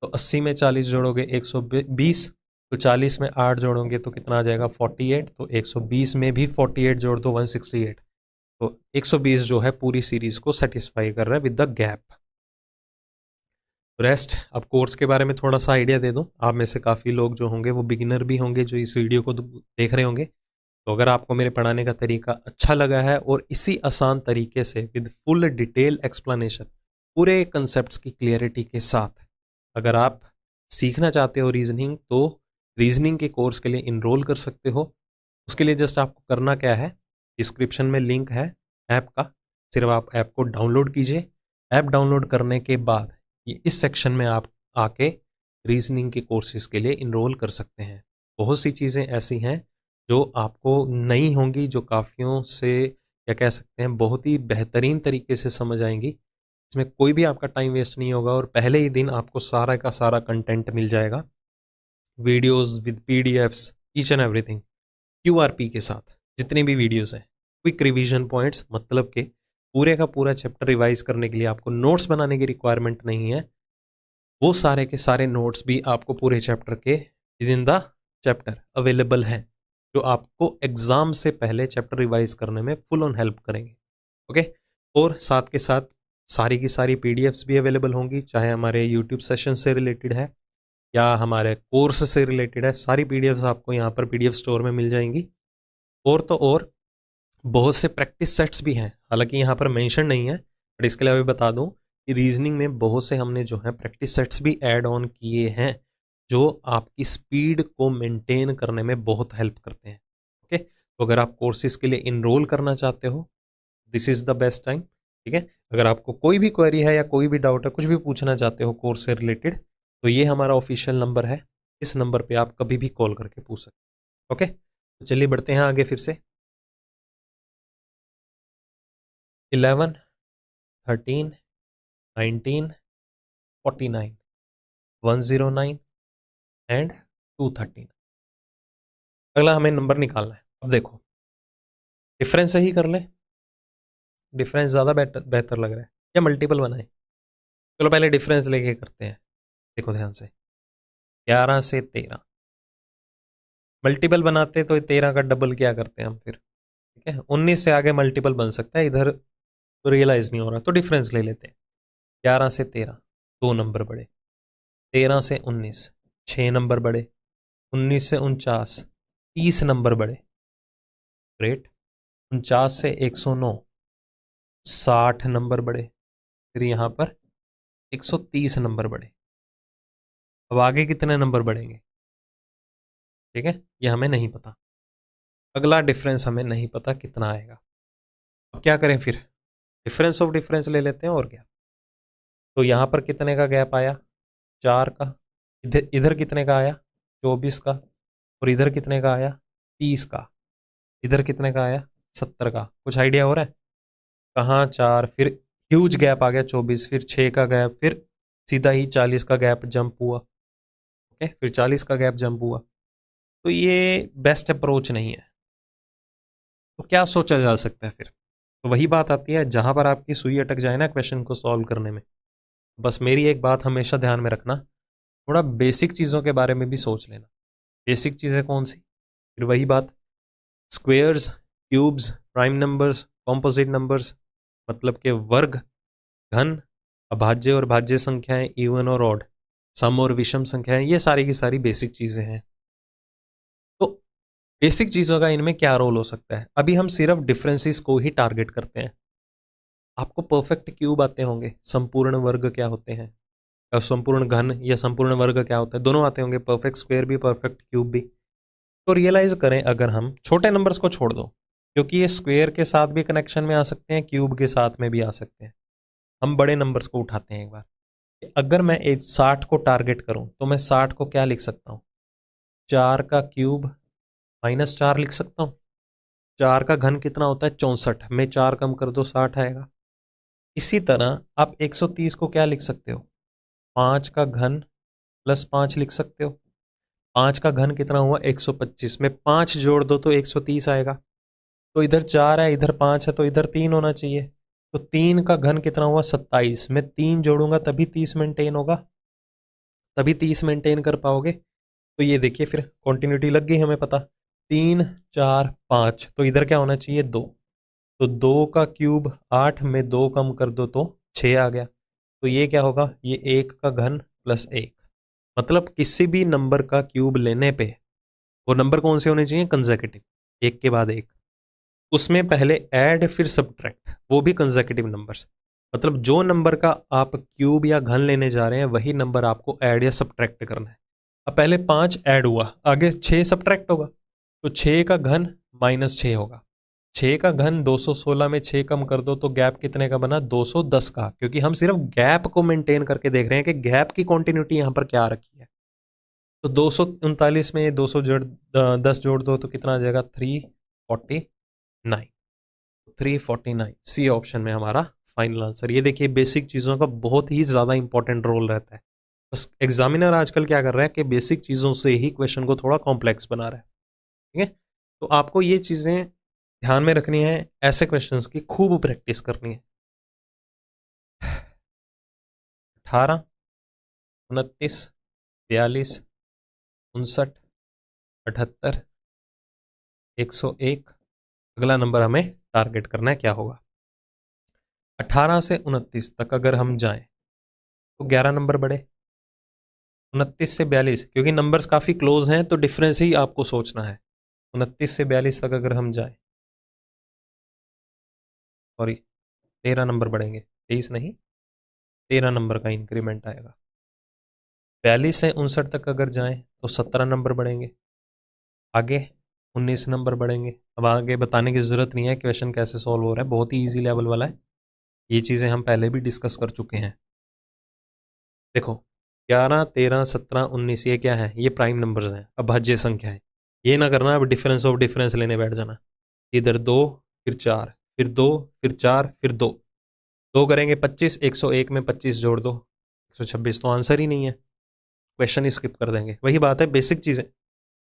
तो 80 में 40 जोड़ोगे 120, तो 40 में 8 जोड़ोगे तो कितना आ जाएगा 48, तो 120 में भी 48 जोड़ दो 168, तो 120 जो है पूरी सीरीज को सेटिस्फाई कर रहा है विद द गैप। रेस्ट, अब कोर्स के बारे में थोड़ा सा आइडिया दे दूं, आप में से काफ़ी लोग जो होंगे वो बिगिनर भी होंगे जो इस वीडियो को देख रहे होंगे। तो अगर आपको मेरे पढ़ाने का तरीका अच्छा लगा है और इसी आसान तरीके से विद फुल डिटेल एक्सप्लेनेशन पूरे कंसेप्ट्स की क्लियरिटी के साथ अगर आप सीखना चाहते हो रीजनिंग, तो रीजनिंग के कोर्स के लिए इनरोल कर सकते हो। उसके लिए जस्ट आपको करना क्या है, डिस्क्रिप्शन में लिंक है ऐप का, सिर्फ आप ऐप को डाउनलोड कीजिए। ऐप डाउनलोड करने के बाद ये इस सेक्शन में आप आके रीजनिंग के कोर्सेज के लिए इनरोल कर सकते हैं। बहुत सी चीज़ें ऐसी हैं जो आपको नहीं होंगी, जो काफ़ियों से क्या कह सकते हैं बहुत ही बेहतरीन तरीके से समझ आएंगी। इसमें कोई भी आपका टाइम वेस्ट नहीं होगा और पहले ही दिन आपको सारा का सारा कंटेंट मिल जाएगा, videos with PDFs, each and everything, QRP के साथ जितने भी वीडियोस हैं, क्विक रिवीजन पॉइंट्स, मतलब कि पूरे का पूरा चैप्टर रिवाइज करने के लिए आपको नोट्स बनाने की रिक्वायरमेंट नहीं है, वो सारे के सारे नोट्स भी आपको पूरे चैप्टर के with in the chapter available हैं, जो आपको एग्जाम से पहले चैप्टर रिवाइज करने में फुल ऑन हेल्प करेंगे। ओके, और साथ के साथ सारी की सारी पीडीएफ्स भी अवेलेबल होंगी, चाहे हमारे यूट्यूब सेशन से रिलेटेड है या हमारे कोर्स से रिलेटेड है, सारी पीडीएफ्स आपको यहाँ पर पीडीएफ स्टोर में मिल जाएंगी। और तो और बहुत से प्रैक्टिस सेट्स भी हैं, हालांकि यहाँ पर मेंशन नहीं है, बट इसके लिए अभी बता दूं कि रीजनिंग में बहुत से हमने जो है प्रैक्टिस सेट्स भी ऐड ऑन किए हैं, जो आपकी स्पीड को मेंटेन करने में बहुत हेल्प करते हैं। ओके, तो अगर आप कोर्सेज के लिए इनरोल करना चाहते हो, this is the best time. ठीक है, अगर आपको कोई भी क्वेरी है या कोई भी डाउट है, कुछ भी पूछना चाहते हो कोर्स से रिलेटेड, तो ये हमारा ऑफिशियल नंबर है, इस नंबर पे आप कभी भी कॉल करके पूछ सकते हैं। ओके, तो चलिए बढ़ते हैं आगे फिर से। 11, 13, 19, 49, 109 एंड 213, अगला हमें नंबर निकालना है। अब देखो डिफरेंस सही कर ले, डिफरेंस ज़्यादा बेहतर लग रहा है या मल्टीपल बनाए, चलो पहले डिफरेंस लेके करते हैं। देखो ध्यान से, 11 से 13 मल्टीपल बनाते तो 13 का डबल क्या करते हैं हम फिर, ठीक है। 19 से आगे मल्टीपल बन सकता है, इधर तो रियलाइज नहीं हो रहा, तो डिफरेंस ले लेते हैं। 11 से 13 2 नंबर बढ़े, 13 से 19 6 नंबर बढ़े, 19 से 49 30 नंबर बढ़े। ग्रेट। 49 से 109 60 नंबर बढ़े, फिर यहाँ पर 130 नंबर बढ़े। अब आगे कितने नंबर बढ़ेंगे, ठीक है, ये हमें नहीं पता। अगला डिफरेंस हमें नहीं पता कितना आएगा। अब क्या करें फिर, डिफरेंस ऑफ डिफरेंस ले लेते हैं और क्या। तो यहाँ पर कितने का गैप आया, 4 का। इधर इधर कितने का आया, 24 का। और इधर कितने का आया, 30 का। इधर कितने का आया, 70 का। कुछ आइडिया हो रहा है कहाँ 4, फिर ह्यूज गैप आ गया 24, फिर 6 का गैप, फिर सीधा ही 40 का गैप जंप हुआ। ओके, फिर 40 का गैप जंप हुआ। तो ये बेस्ट अप्रोच नहीं है। तो क्या सोचा जा सकता है फिर, तो वही बात आती है जहां पर आपकी सुई अटक जाए ना क्वेश्चन को सॉल्व करने में। बस मेरी एक बात हमेशा ध्यान में रखना, थोड़ा बेसिक चीज़ों के बारे में भी सोच लेना। बेसिक चीज़ें कौन सी, फिर वही बात, squares, cubes, prime numbers, composite numbers, मतलब के वर्ग, घन, अभाज्य और भाज्य संख्याएं, इवन और ऑड, सम और विषम संख्याएं, ये सारी की सारी बेसिक चीज़ें हैं। तो बेसिक चीज़ों का इनमें क्या रोल हो सकता है, अभी हम सिर्फ डिफरेंसेस को ही टारगेट करते हैं। आपको परफेक्ट क्यूब आते होंगे, संपूर्ण वर्ग क्या होते हैं, संपूर्ण घन या संपूर्ण वर्ग क्या होता है, दोनों आते होंगे, परफेक्ट स्क्वायर भी परफेक्ट क्यूब भी। तो रियलाइज करें, अगर हम छोटे नंबर्स को छोड़ दो, क्योंकि ये स्क्वायर के साथ भी कनेक्शन में आ सकते हैं, क्यूब के साथ में भी आ सकते हैं, हम बड़े नंबर्स को उठाते हैं एक बार। अगर मैं एक 60 को टारगेट करूं तो मैं 60 को क्या लिख सकता हूं, 4 का क्यूब माइनस 4 लिख सकता हूं। 4 का घन कितना होता है, 64 में 4 कम कर दो 60 आएगा। इसी तरह आप 130 को क्या लिख सकते हो, 5 का घन प्लस 5 लिख सकते हो। 5 का घन कितना हुआ, 125 में 5 जोड़ दो तो 130 आएगा। तो इधर 4 है, इधर 5 है, तो इधर 3 होना चाहिए। तो 3 का घन कितना हुआ, 27 में 3 जोड़ूंगा तभी 30 मेंटेन होगा, तभी 30 मेंटेन कर पाओगे। तो ये देखिए फिर कंटिन्यूटी लग गई हमें पता, 3 4 5, तो इधर क्या होना चाहिए, 2। तो 2 का क्यूब 8 में 2 कम कर दो तो 6 आ गया। तो ये क्या होगा, ये 1 का घन प्लस 1। मतलब किसी भी नंबर का क्यूब लेने पे वो नंबर कौन से होने चाहिए, कंसेक्यूटिव, एक के बाद एक, उसमें पहले ऐड फिर सब्ट्रैक्ट, वो भी कंसेक्यूटिव नंबर्स। मतलब जो नंबर का आप क्यूब या घन लेने जा रहे हैं वही नंबर आपको ऐड या सब्ट्रैक्ट करना है। अब पहले 5 ऐड हुआ, आगे 6 सब्ट्रैक्ट होगा, तो 6 का घन माइनस 6 होगा। 6 का घन 216 में 6 कम कर दो तो गैप कितने का बना, 210 का, क्योंकि हम सिर्फ गैप को मेंटेन करके देख रहे हैं कि गैप की क्वांटिटी यहां पर क्या रखी है। तो 239 में 200 जोड़ 10 जोड़ दो तो कितना आ जाएगा, 349। 349 सी ऑप्शन में हमारा फाइनल आंसर। ये देखिए बेसिक चीज़ों का बहुत ही ज़्यादा इंपॉर्टेंट रोल रहता है। बस एग्जामिनर आजकल क्या कर रहा है कि बेसिक चीज़ों से ही क्वेश्चन को थोड़ा कॉम्प्लेक्स बना रहा है, ठीक है। तो आपको ये चीज़ें ध्यान में रखनी है, ऐसे क्वेश्चंस की खूब प्रैक्टिस करनी है। 18 29 42 59 78 101, अगला नंबर हमें टारगेट करना है, क्या होगा। 18 से 29 तक अगर हम जाएं तो 11 नंबर बढ़े। 29 से 42, क्योंकि नंबर्स काफ़ी क्लोज हैं तो डिफरेंस ही आपको सोचना है। 29 से 42 तक अगर हम जाएं, सॉरी 13 नंबर बढ़ेंगे, 23 नहीं, 13 नंबर का इंक्रीमेंट आएगा। 42 से 59 तक अगर जाएं तो 17 नंबर बढ़ेंगे, आगे 19 नंबर बढ़ेंगे। अब आगे बताने की ज़रूरत नहीं है क्वेश्चन कैसे सॉल्व हो रहा है, बहुत ही ईजी लेवल वाला है, ये चीज़ें हम पहले भी डिस्कस कर चुके हैं। देखो 11 13 17 19 ये क्या है, ये प्राइम नंबर्स हैं, अभाज्य संख्या है। ये ना करना अब डिफरेंस ऑफ डिफरेंस लेने बैठ जाना, इधर 2 फिर 4 फिर 2 फिर 4 फिर 2, 2 करेंगे 25, 101 में 25 जोड़ दो 126, तो आंसर ही नहीं है, क्वेश्चन ही स्किप कर देंगे। वही बात है, बेसिक चीज़ें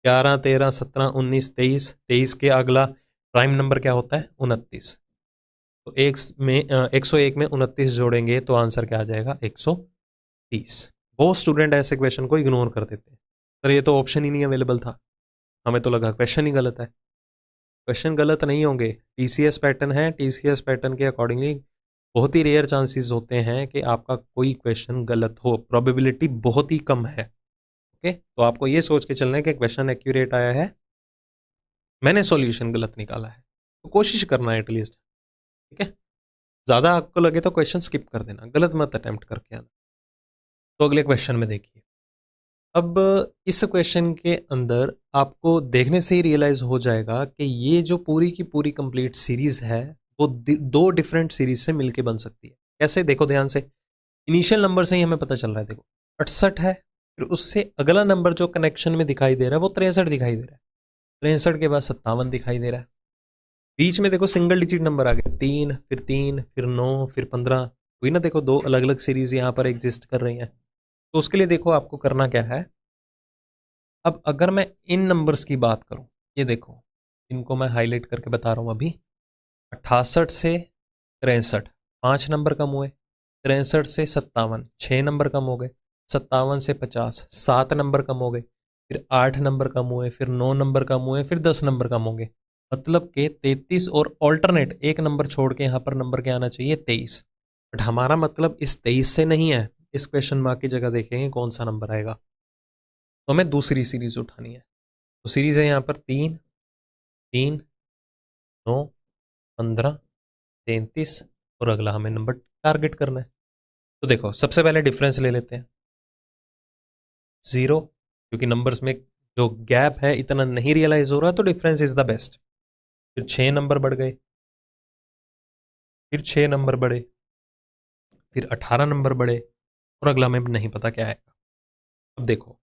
11 13 17 19 23, 23 के अगला प्राइम नंबर क्या होता है, 29। तो 101 में 29 जोड़ेंगे तो आंसर क्या आ जाएगा, 130। बहुत स्टूडेंट ऐसे क्वेश्चन को इग्नोर कर देते हैं, सर ये तो ऑप्शन ही नहीं अवेलेबल था, हमें तो लगा क्वेश्चन ही गलत है। क्वेश्चन गलत नहीं होंगे, टीसीएस पैटर्न है, टीसीएस पैटर्न के अकॉर्डिंगली बहुत ही रेयर चांसेस होते हैं कि आपका कोई क्वेश्चन गलत हो, प्रोबेबिलिटी बहुत ही कम है। ओके, तो आपको ये सोच के चलना है कि क्वेश्चन एक्यूरेट आया है, मैंने सॉल्यूशन गलत निकाला है, तो कोशिश करना है एटलीस्ट। ठीक है, ज़्यादा आपको लगे तो क्वेश्चन स्किप कर देना, गलत मत अटेम्प्ट करके आना। तो अगले क्वेश्चन में देखिए, अब इस क्वेश्चन के अंदर आपको देखने से ही रियलाइज हो जाएगा कि ये जो पूरी की पूरी कंप्लीट सीरीज है वो दो डिफरेंट सीरीज से मिलके बन सकती है। कैसे, देखो ध्यान से, इनिशियल नंबर से ही हमें पता चल रहा है। देखो 68 है, फिर उससे अगला नंबर जो कनेक्शन में दिखाई दे रहा है वो 63 दिखाई दे रहा है, 63 के बाद 57 दिखाई दे रहा है। बीच में देखो सिंगल डिजिट नंबर आ गया, 3 फिर 9 फिर 15 हुई ना। देखो दो अलग अलग सीरीज यहाँ पर एग्जिस्ट कर रही हैं। तो उसके लिए देखो आपको करना क्या है। अब अगर मैं इन नंबर्स की बात करूं, ये देखो इनको मैं हाईलाइट करके बता रहा हूं अभी। 68 से 63 5 नंबर कम हुए, 63 से 57 6 नंबर कम हो गए, 57 से 50 7 नंबर कम हो गए, फिर 8 नंबर कम हुए, फिर 9 नंबर कम हुए, फिर 10 नंबर कम होंगे। मतलब कि 33 और ऑल्टरनेट एक नंबर छोड़ के यहाँ पर नंबर क्या आना चाहिए, 23। बट हमारा मतलब इस 23 से नहीं है, इस क्वेश्चन मार्क की जगह देखेंगे कौन सा नंबर आएगा। तो हमें दूसरी सीरीज उठानी है। तो सीरीज है यहाँ पर 3 3 9 15 33 और अगला हमें नंबर टारगेट करना है। तो देखो सबसे पहले डिफरेंस ले लेते हैं 0, क्योंकि नंबर्स में जो गैप है इतना नहीं रियलाइज हो रहा, तो डिफरेंस इज द बेस्ट। फिर 6 नंबर बढ़ गए, फिर 6 नंबर बढ़े, फिर 18 नंबर बढ़े और अगला हमें नहीं पता क्या आएगा। अब देखो,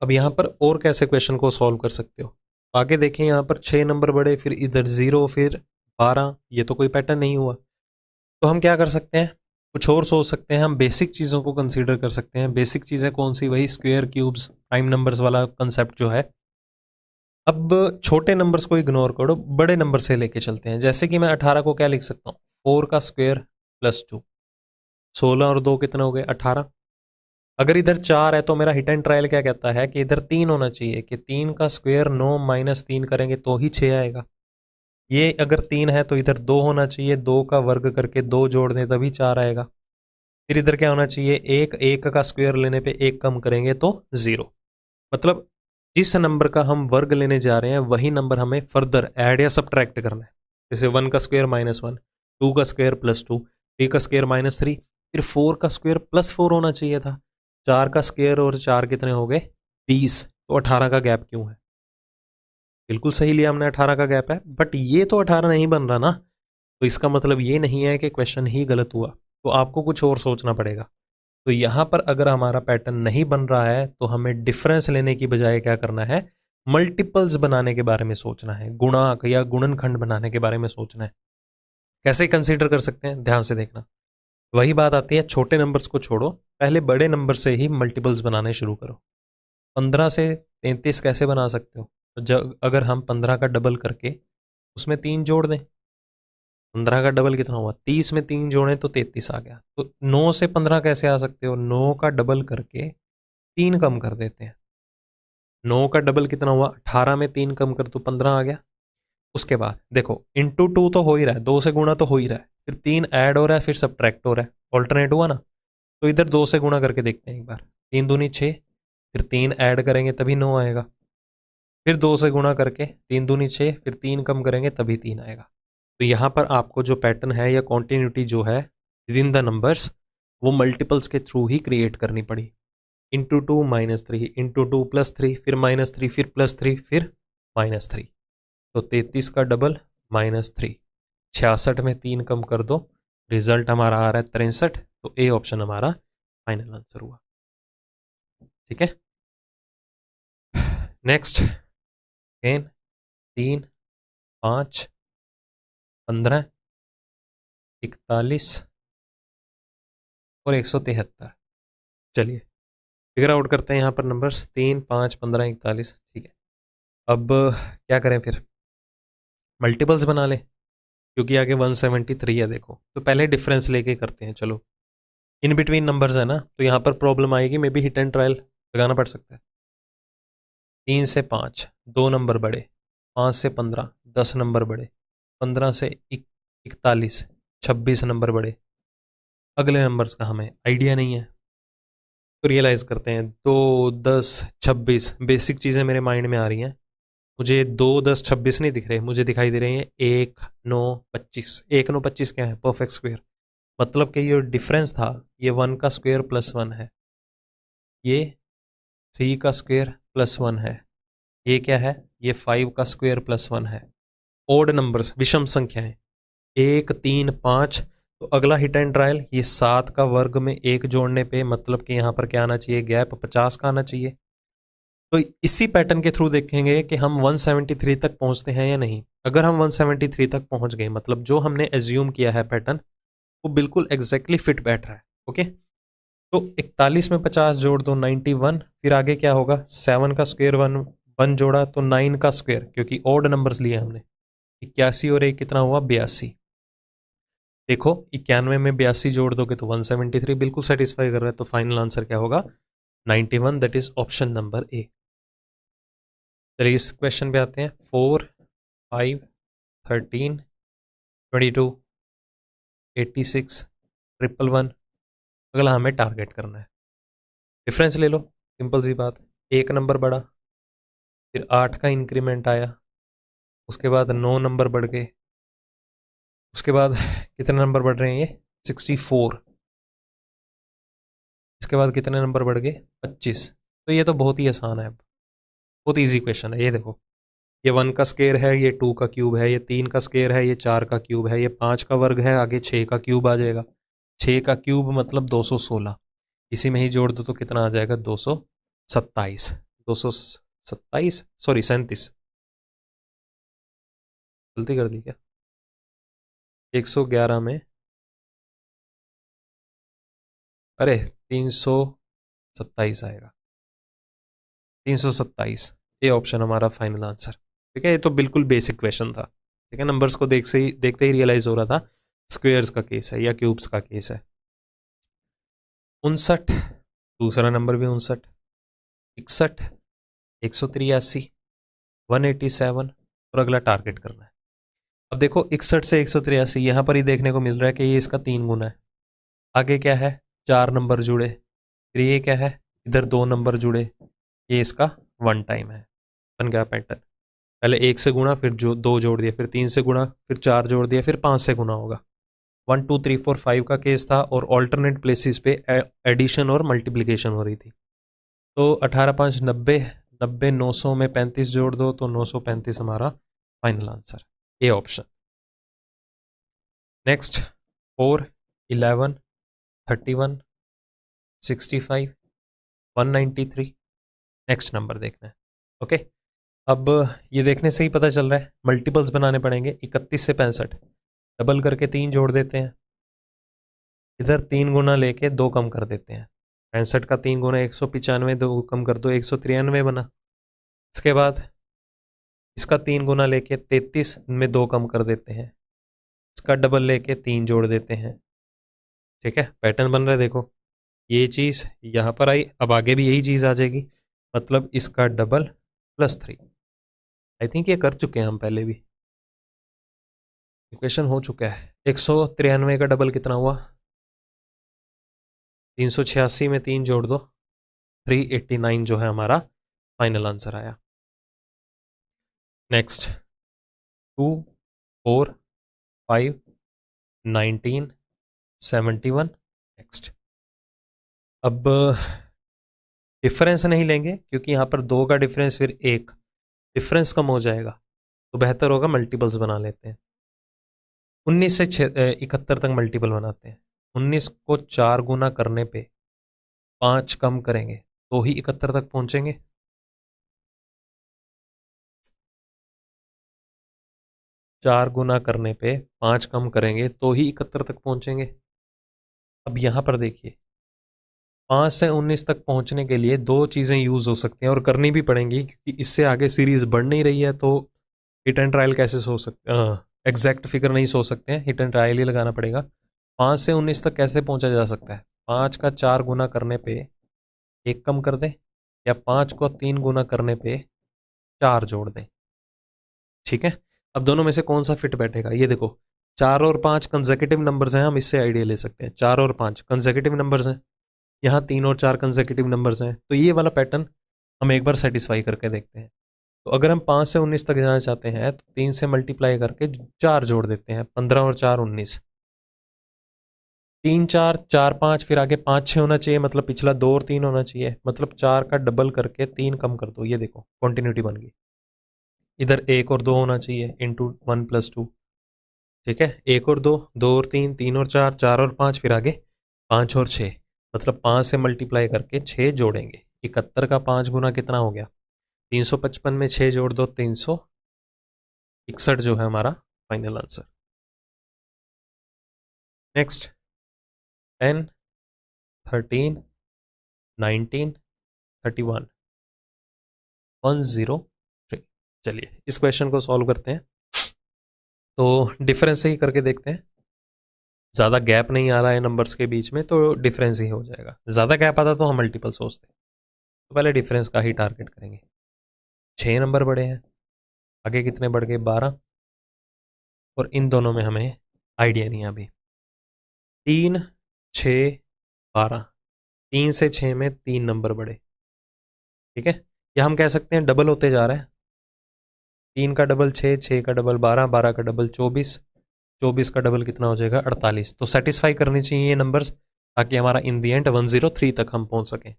अब यहाँ पर और कैसे क्वेश्चन को सॉल्व कर सकते हो। आगे देखें, यहाँ पर 6 नंबर बढ़े, फिर इधर 0, फिर 12, ये तो कोई पैटर्न नहीं हुआ। तो हम क्या कर सकते हैं, कुछ और सोच सकते हैं। हम बेसिक चीज़ों को कंसीडर कर सकते हैं। बेसिक चीज़ें कौन सी, वही स्क्वायर, क्यूब्स, प्राइम नंबर्स वाला कंसेप्ट जो है। अब छोटे नंबर्स को इग्नोर करो, बड़े नंबर से लेके चलते हैं। जैसे कि मैं 18 को क्या लिख सकता हूँ, 4 का स्क्वायर प्लस 2, 16 और 2 कितने हो गए, 18। अगर इधर 4 है तो मेरा हिट एंड ट्रायल क्या कहता है कि इधर 3 होना चाहिए, कि 3 का स्क्वायर 9 माइनस 3 करेंगे तो ही 6 आएगा। ये अगर 3 है तो इधर 2 होना चाहिए, 2 का वर्ग करके 2 जोड़ दें तभी 4 आएगा। फिर इधर क्या होना चाहिए, 1 का स्क्वायर लेने पे 1 कम करेंगे तो 0। मतलब जिस नंबर का हम वर्ग लेने जा रहे हैं वही नंबर हमें फर्दर ऐड या सब्ट्रैक्ट करना है। जैसे 1 का स्क्वायर -1, 2 का स्क्वायर +2, 3 का स्क्वायर -3, फिर 4 का स्क्वायर +4 होना चाहिए था। 4 का स्क्वायर और 4 कितने हो गए, 20। तो 18 का गैप क्यों है, बिल्कुल सही लिया हमने, 18 का गैप है। बट ये तो 18 नहीं बन रहा ना, तो इसका मतलब ये नहीं है कि क्वेश्चन ही गलत हुआ, तो आपको कुछ और सोचना पड़ेगा। तो यहाँ पर अगर हमारा पैटर्न नहीं बन रहा है तो हमें डिफरेंस लेने की बजाय क्या करना है, मल्टीपल्स बनाने के बारे में सोचना है, गुणा या गुणनखंड बनाने के बारे में सोचना है। कैसे कंसीडर कर सकते हैं, ध्यान से देखना। वही बात आती है, छोटे नंबर्स को छोड़ो, पहले बड़े नंबर से ही मल्टीपल्स बनाने शुरू करो। 15 से 33 कैसे बना सकते हो, तो जब अगर हम 15 का डबल करके उसमें 3 जोड़ दें, 15 का डबल कितना हुआ, 30 में 3 जोड़ें तो 33 आ गया। तो 9 से 15 कैसे आ सकते हो, 9 का डबल करके 3 कम कर देते हैं। 9 का डबल कितना हुआ, 18 में 3 कम कर तो 15 आ गया। उसके बाद देखो इंटू 2 तो हो ही रहा है, 2 से गुणा तो हो ही रहा है, फिर 3 ऐड हो रहा है, फिर सब्ट्रैक्ट हो रहा है, ऑल्टरनेट हुआ ना। तो इधर 2 से गुणा करके देखते हैं एक बार, 3 दूनी 6, फिर 3 ऐड करेंगे तभी 9 आएगा। फिर 2 से गुणा करके 3 दूनी 6, फिर 3 कम करेंगे तभी 3 आएगा। तो यहाँ पर आपको जो पैटर्न है या कॉन्टिन्यूटी जो है विद इन द नंबर्स, वो मल्टीपल्स के थ्रू ही क्रिएट करनी पड़ी। इंटू 2 -3, इंटू 2 +3, फिर -3, फिर +3, फिर -3। तो 33 का डबल -3, 66 में 3 कम कर दो, रिजल्ट हमारा आ रहा है 63। तो ए ऑप्शन हमारा फाइनल आंसर हुआ। ठीक है, नेक्स्ट अगेन 3 5 15 41 और 173। चलिए फिगर आउट करते हैं यहाँ पर नंबर्स, 3 5 15 41। ठीक है, अब क्या करें फिर, मल्टीपल्स बना लें, क्योंकि आगे 173 है। देखो तो पहले डिफरेंस लेके करते हैं। चलो इन बिटवीन नंबर्स है ना, तो यहाँ पर प्रॉब्लम आएगी, may be hit and trial लगाना पड़ सकता है। 3 से 5 2 नंबर बढ़े, 5 से 15 10 नंबर बढ़े, 15 से 41 26 नंबर बढ़े, अगले नंबर्स का हमें आइडिया नहीं है, तो रियलाइज़ करते हैं। 2, 10, 26 बेसिक चीज़ें मेरे माइंड में आ रही हैं। मुझे 2, 10, 26 नहीं दिख रहे, मुझे दिखाई दे रहे हैं 1, 9, 25। 1, 9, 25 क्या है? Perfect square. मतलब कि ये डिफरेंस था, ये 1 का स्क्वायर प्लस 1 है, ये 3 का स्क्वायर प्लस 1 है, ये क्या है? ये 5 का स्क्वायर प्लस 1 है। ओड नंबर्स, विषम संख्याएं, 1, 3, 5। तो अगला हिट एंड ट्रायल, ये 7 का वर्ग में 1 जोड़ने पे मतलब कि यहाँ पर क्या आना चाहिए? गैप 50 का आना चाहिए। तो इसी पैटर्न के थ्रू देखेंगे कि हम 173 तक पहुंचते हैं या नहीं। अगर हम 173 तक पहुंच गए, मतलब जो हमने एज्यूम किया है पैटर्न, वो बिल्कुल एग्जैक्टली फिट बैठ रहा है। ओके, तो 41 में 50 जोड़ दो 91, फिर आगे क्या होगा? 7 का स्क्वायर 1 जोड़ा तो 9 का स्क्वायर, क्योंकि ऑड नंबर्स लिए हमने। 81 और 1 कितना हुआ? 82। देखो 91 में 82 जोड़ दोगे तो 173 बिल्कुल सेटिस्फाई कर रहा है। तो फाइनल आंसर क्या होगा? 91, दैट इज ऑप्शन नंबर ए। चलिए इस क्वेश्चन पे आते हैं। 4, 5, 13, 22, 86, 111। अगला हमें टारगेट करना है। डिफरेंस ले लो, सिंपल सी बात। एक नंबर बढ़ा, फिर 8 का इंक्रीमेंट आया, उसके बाद 9 नंबर बढ़ गए, उसके बाद कितने नंबर बढ़ रहे हैं? ये 64। इसके बाद कितने नंबर बढ़ गए? 25। तो ये तो बहुत ही आसान है, बहुत ईजी क्वेश्चन है। ये देखो, ये 1 का स्क्वायर है, ये 2 का क्यूब है, ये 3 का स्क्वायर है, ये 4 का क्यूब है, ये 5 का वर्ग है, आगे 6 का क्यूब आ जाएगा। 6 का क्यूब मतलब 216। इसी में ही जोड़ दो तो कितना आ जाएगा? 227। 227, सॉरी 37। गलती कर दी क्या? 111 में, अरे 327 आएगा। 327, ये ऑप्शन हमारा फाइनल आंसर। ठीक है, ये तो बिल्कुल बेसिक क्वेश्चन था। ठीक है, नंबर्स को देखते ही रियलाइज हो रहा था स्क्वेयर्स का केस है या क्यूब्स का केस है। 59, दूसरा नंबर भी 59। 61, 183, 187, और अगला टारगेट करना है। अब देखो 61 से 183 यहाँ पर ही देखने को मिल रहा है कि ये इसका 3 गुना है। आगे क्या है? 4 नंबर जुड़े, फिर ये क्या है? इधर 2 नंबर जुड़े, ये इसका 1 टाइम है। बन गया पैटर्न। पहले 1 से गुणा, फिर जो 2 जोड़ दिया, फिर 3 से गुणा, फिर 4 जोड़ दिया, फिर 5 से गुणा होगा। 1, 2, 3, 4, 5 का केस था और ऑल्टरनेट प्लेसेस पे एडिशन और मल्टीप्लिकेशन हो रही थी। तो 18, 5, 90, 90, 900 में 35 जोड़ दो तो 935 हमारा final answer, A option. Next 4, 11, 31, 65, 193। Next number देखना है। ओके, अब ये देखने से ही पता चल रहा है मल्टीपल्स बनाने पड़ेंगे। 31 से 65 डबल करके 3 जोड़ देते हैं, इधर 3 गुना लेके 2 कम कर देते हैं। 65 का 3 गुना 195, 2 कम कर दो 193 बना। इसके बाद इसका 3 गुना लेके 33 में 2 कम कर देते हैं, इसका डबल लेके 3 जोड़ देते हैं। ठीक है, पैटर्न बन रहा है। देखो ये चीज़ यहाँ पर आई, अब आगे भी यही चीज़ आ जाएगी, मतलब इसका डबल प्लस 3। आई थिंक ये कर चुके हैं हम पहले भी, इक्वेशन हो चुका है। 193 का डबल कितना हुआ? 386 में 3 जोड़ दो, 389 जो है हमारा फाइनल आंसर आया। नेक्स्ट 2, 4, 5, 19, 71। नेक्स्ट, अब डिफरेंस नहीं लेंगे क्योंकि यहाँ पर 2 का डिफरेंस, फिर 1 डिफरेंस कम हो जाएगा, तो बेहतर होगा मल्टीपल्स बना लेते हैं। 19 से 71 तक मल्टीपल बनाते हैं। 19 को 4 गुना करने पे 5 कम करेंगे तो ही 71 तक पहुंचेंगे। चार गुना करने पे 5 कम करेंगे तो ही 71 तक पहुंचेंगे। अब यहाँ पर देखिए 5 से 19 तक पहुंचने के लिए 2 चीज़ें यूज़ हो सकती हैं और करनी भी पड़ेंगी, क्योंकि इससे आगे सीरीज बढ़ नहीं रही है। तो हिट एंड ट्रायल कैसे सो सकते, एग्जैक्ट फिगर नहीं सो सकते हैं, हिट एंड ट्रायल ही लगाना पड़ेगा। 5 से 19 तक कैसे पहुंचा जा सकता है? 5 का 4 गुना करने पे 1 कम कर दें, या 5 को 3 गुना करने पे 4 जोड़ दें। ठीक है, अब दोनों में से कौन सा फिट बैठेगा? ये देखो 4 और 5 कंसेक्यूटिव नंबर्स हैं, हम इससे आइडिया ले सकते हैं। 4 और 5 कंसेक्यूटिव नंबर्स हैं, यहाँ 3 और 4 कंसेक्यूटिव नंबर्स हैं, तो ये वाला पैटर्न हम एक बार सेटिस्फाई करके देखते हैं। तो अगर हम 5 से 19 तक जाना चाहते हैं तो 3 से मल्टीप्लाई करके 4 जोड़ देते हैं, 15 और 4 19, 3 4 4 5, फिर आगे 5 6 होना चाहिए, मतलब पिछला 2 और 3 होना चाहिए, मतलब 4 का डबल करके 3 कम कर दो, ये देखो कॉन्टिन्यूटी बन गई। इधर 1 और 2 होना चाहिए, इंटू 1 + 2, ठीक है, 1 और 2, 2 और 3, 3 और 4, 4 और 5, फिर आगे 5 और 6, मतलब 5 से मल्टीप्लाई करके 6 जोड़ेंगे। 71 का 5 गुना कितना हो गया, 355 में 6 जोड़ दो, 361 जो है हमारा फाइनल आंसर। नेक्स्ट 10 13 19 31 103। चलिए इस क्वेश्चन को सॉल्व करते हैं। तो डिफरेंस से ही करके देखते हैं, ज़्यादा गैप नहीं आ रहा है नंबर्स के बीच में तो डिफरेंस ही हो जाएगा, ज़्यादा गैप आता तो हम मल्टीपल सोचते हैं। तो पहले डिफरेंस का ही टारगेट करेंगे। 6 नंबर बढ़े हैं, आगे कितने बढ़ गए, 12, और इन दोनों में हमें आइडिया नहीं है अभी। 3 6 12, 3 से 6 में 3 नंबर बढ़े, ठीक है, या हम कह सकते हैं डबल होते जा रहा है। 3 का डबल 6, 6 का डबल 12, 12 का डबल 24, 24 का डबल कितना हो जाएगा, 48। तो सेटिस्फाई करनी चाहिए ये नंबर्स, ताकि हमारा इन दी एंड 103 तक हम पहुंच सकें।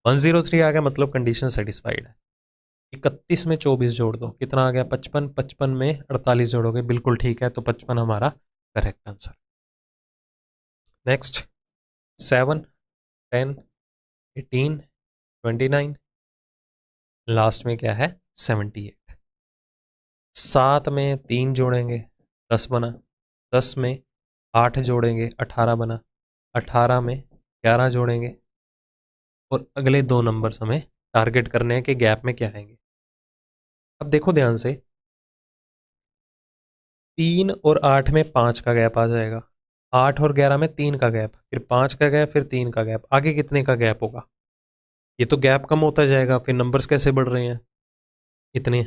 103 आ गया मतलब कंडीशन सेटिस्फाइड है। 31 में 24 जोड़ दो, कितना आ गया, 55, 55 में 48 जोड़ोगे, बिल्कुल ठीक है, तो 55 हमारा करेक्ट आंसर। नेक्स्ट 7 10 18 29, लास्ट में क्या है, 78। 7 में 3 जोड़ेंगे 10 बना, 10 में 8 जोड़ेंगे 18 बना, 18 में 11 जोड़ेंगे, और अगले 2 नंबर्स हमें टारगेट करने हैं कि गैप में क्या आएंगे। अब देखो ध्यान से, 3 और 8 में 5 का गैप आ जाएगा, 8 और 11 में 3 का गैप, फिर 5 का गैप, फिर 3 का गैप, आगे कितने का गैप होगा, ये तो गैप कम होता जाएगा, फिर नंबर्स कैसे बढ़ रहे हैं इतने।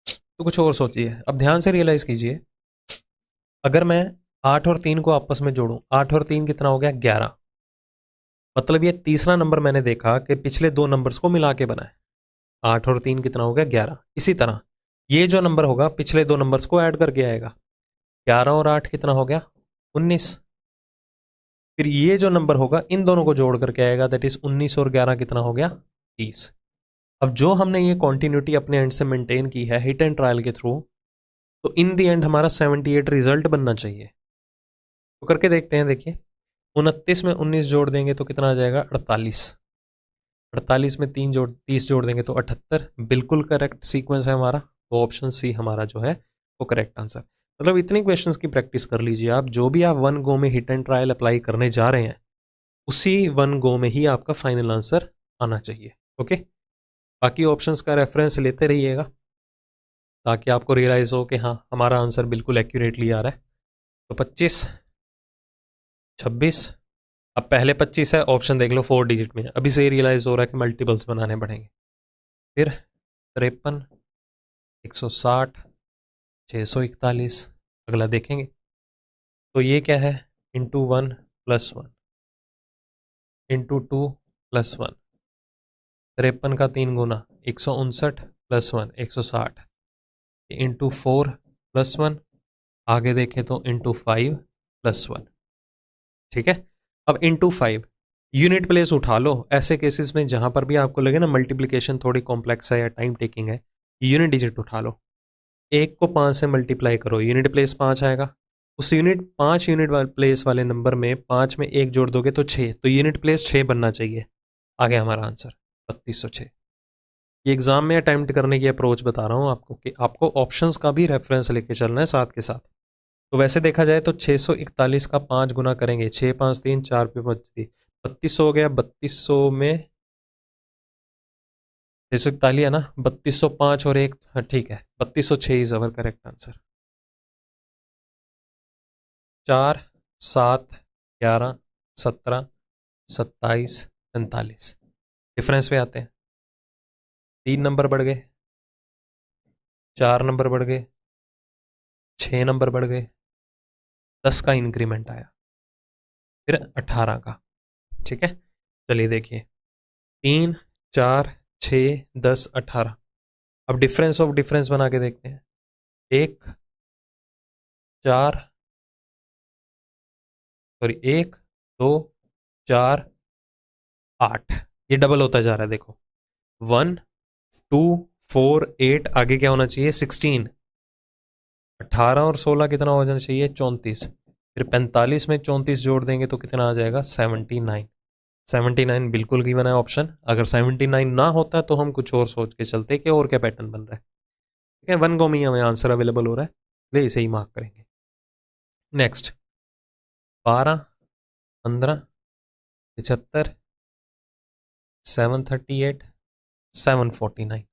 तो कुछ और सोचिए, अब ध्यान से रियलाइज कीजिए, अगर मैं 8 और 3 को आपस में जोड़ूं, 8 और 3 कितना हो गया, 11, मतलब ये तीसरा नंबर मैंने देखा कि पिछले 2 नंबर्स को मिला के बना है। 8 और 3 कितना हो गया, 11। इसी तरह ये जो नंबर होगा पिछले 2 नंबर्स को ऐड करके आएगा, 11 और 8 कितना हो गया, 19। फिर ये जो नंबर होगा इन दोनों को जोड़ करके आएगा, दैट इज 19 और 11 कितना हो गया, 30। अब जो हमने ये कॉन्टिन्यूटी अपने एंड से मेंटेन की है हिट एंड ट्रायल के थ्रू, तो इन दी एंड हमारा 78 रिजल्ट बनना चाहिए। तो करके देखते हैं, देखिए 29 में 19 जोड़ देंगे तो कितना आ जाएगा, 48। 48 में 30 जोड़ देंगे तो 78, बिल्कुल करेक्ट सीक्वेंस है हमारा। तो ऑप्शन सी हमारा जो है वो करेक्ट आंसर। मतलब इतनी क्वेश्चंस की प्रैक्टिस कर लीजिए आप, जो भी आप वन गो में हिट एंड ट्रायल अप्लाई करने जा रहे हैं उसी वन गो में ही आपका फाइनल आंसर आना चाहिए। ओके, बाकी ऑप्शंस का रेफरेंस लेते रहिएगा ताकि आपको रियलाइज हो कि हाँ हमारा आंसर बिल्कुल एक्यूरेटली आ रहा है। तो 25 26, अब पहले 25 है, ऑप्शन देख लो 4 डिजिट में, अभी से रियलाइज हो रहा है कि मल्टीपल्स बनाने पड़ेंगे। फिर 53 160 641, अगला देखेंगे तो ये क्या है, इंटू 1 + 1 इंटू 2 + 1, 53 का 3 गुना 159 + 1 160, इंटू 4 + 1, आगे देखें तो इंटू 5 + 1, ठीक है। अब इंटू 5 यूनिट प्लेस उठा लो, ऐसे केसेस में जहां पर भी आपको लगे ना मल्टीप्लिकेशन थोड़ी कॉम्प्लेक्स है या टाइम टेकिंग है, यूनिट डिजिट उठा लो, 1 को 5 से मल्टीप्लाई करो, यूनिट प्लेस 5 आएगा, उस यूनिट 5 यूनिट प्लेस वाले नंबर में 5 में 1 जोड़ दोगे तो 6, तो यूनिट प्लेस 6 बनना चाहिए। आ गया हमारा आंसर 3206। ये एग्जाम में अटेम्प्ट करने की अप्रोच बता रहा हूँ आपको कि आपको ऑप्शंस का भी रेफरेंस लेके चलना है साथ के साथ। तो वैसे देखा जाए तो 641 का 5 गुना करेंगे, 6 5 3 4 पे 3200 हो गया, 3200 में 641 है ना, 3205 और 1, हाँ ठीक है, 3206 is our correct answer. 4 7 11 17 27 45, difference पे आते हैं। 3 नंबर बढ़ गए, 4 नंबर बढ़ गए, 6 नंबर बढ़ गए, 10 का इंक्रीमेंट आया, फिर 18 का। ठीक है, चलिए देखिए 3 4 6 10 18। अब डिफरेंस ऑफ डिफरेंस बना के देखते हैं। 1 4 सॉरी 1 2 4 8, ये डबल होता जा रहा है देखो। 1 2 4 8, आगे क्या होना चाहिए 16। 18 और 16 कितना हो जाना चाहिए 34। फिर 45 में 34 जोड़ देंगे तो कितना आ जाएगा 79। 79 बिल्कुल गिवन है ऑप्शन। अगर 79 ना होता तो हम कुछ और सोच के चलते कि और क्या पैटर्न बन रहा है। ठीक है, 1 को में हमें आंसर अवेलेबल हो रहा है, इसलिए इसे ही मार्क करेंगे। नेक्स्ट 12 15 75 738 749।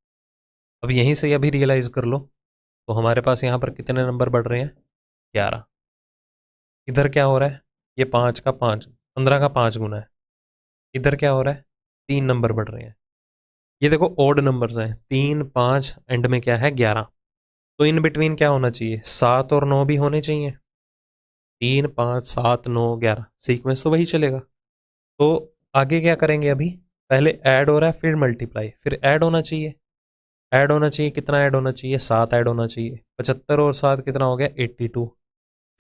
अब यहीं से अभी रियलाइज कर लो तो हमारे पास यहाँ पर कितने नंबर बढ़ रहे हैं 11। इधर क्या हो रहा है, ये 5 का 5 15 का 5 गुना है। इधर क्या हो रहा है 3 नंबर बढ़ रहे हैं। ये देखो ऑड नंबर्स हैं, 3 5 एंड में क्या है 11। तो इन बिटवीन क्या होना चाहिए 7 और 9 भी होने चाहिए। 3 5 7 9 11, सीक्वेंस तो वही चलेगा। तो आगे क्या करेंगे, अभी पहले ऐड हो रहा है फिर मल्टीप्लाई फिर ऐड होना चाहिए। ऐड होना चाहिए, कितना ऐड होना चाहिए 7 ऐड होना चाहिए। 75 और 7 कितना हो गया 82।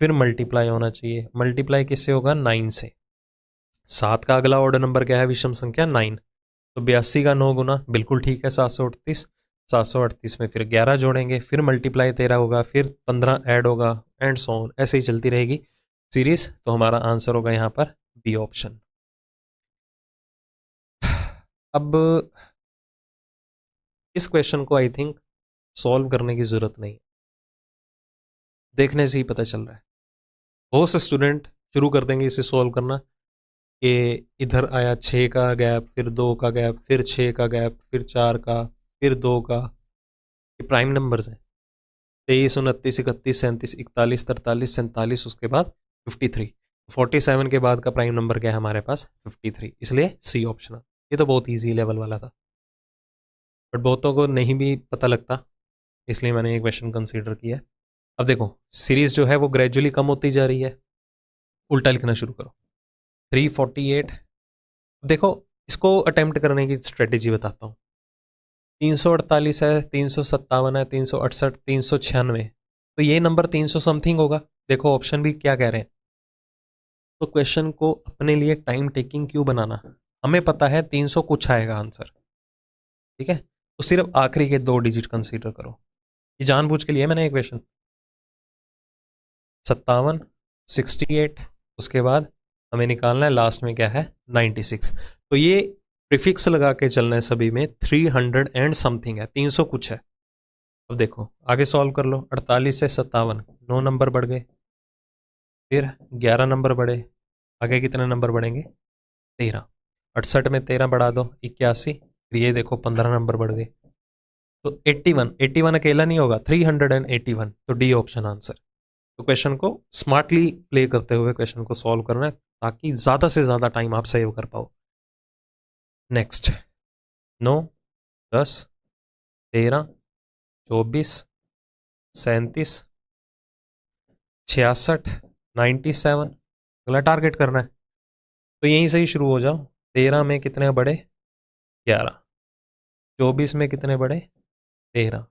फिर मल्टीप्लाई होना चाहिए, मल्टीप्लाई किससे होगा 9 से। 7 का अगला ऑर्डर नंबर क्या है विषम संख्या 9। तो 82 का 9 गुना बिल्कुल ठीक है 738। 738 में फिर 11 जोड़ेंगे, फिर मल्टीप्लाई 13 होगा, फिर 15 ऐड होगा, एंड सो ऑन, ऐसे ही चलती रहेगी सीरीज। तो हमारा आंसर होगा यहाँ पर बी ऑप्शन। अब इस क्वेश्चन को आई थिंक सॉल्व करने की जरूरत नहीं, देखने से ही पता चल रहा है। बहुत से स्टूडेंट शुरू कर देंगे इसे सॉल्व करना कि इधर आया 6 का गैप, फिर 2 का गैप, फिर 6 का गैप, फिर 4 का, फिर 2 का। ये प्राइम नंबर्स हैं 23 29 31 37 41 43 47, उसके बाद 53। 47 के बाद का प्राइम नंबर क्या है हमारे पास 53, इसलिए सी ऑप्शन। ये तो बहुत ईजी लेवल वाला था, बट बहुतों को नहीं भी पता लगता, इसलिए मैंने ये क्वेश्चन कंसीडर किया। अब देखो सीरीज जो है वो ग्रेजुअली कम होती जा रही है, उल्टा लिखना शुरू करो। 348, देखो इसको अटेम्प्ट करने की स्ट्रेटेजी बताता हूँ। 348 है, 357 है, 368, 396, तो ये नंबर 300 समथिंग होगा। देखो ऑप्शन भी क्या कह रहे हैं। तो क्वेश्चन को अपने लिए टाइम टेकिंग क्यों बनाना, हमें पता है 300 कुछ आएगा आंसर। ठीक है, तो सिर्फ आखिरी के 2 डिजिट कंसीडर करो। ये जानबूझ के लिए मैंने एक क्वेश्चन 57 68, उसके बाद हमें निकालना है लास्ट में क्या है 96। तो ये प्रीफिक्स लगा के चलना है सभी में, 300 एंड समथिंग है, 300 कुछ है। अब देखो आगे सॉल्व कर लो। 48 से 57 9 नंबर बढ़ गए, फिर 11 नंबर बढ़े, आगे कितने नंबर बढ़ेंगे 13। 68 में 13 बढ़ा दो 81, फिर ये देखो 15 नंबर बढ़ गए। तो 81 81 अकेला नहीं होगा, 381, तो डी ऑप्शन आंसर। तो क्वेश्चन को स्मार्टली प्ले करते हुए क्वेश्चन को सॉल्व करना है, ताकि ज़्यादा से ज़्यादा टाइम आप सेव कर पाओ। नेक्स्ट 9 10 13 24 37 66 97, अगला टारगेट करना है। तो यहीं से ही शुरू हो जाओ। 13 में कितने बढ़े 11, 24 में कितने बढ़े 13,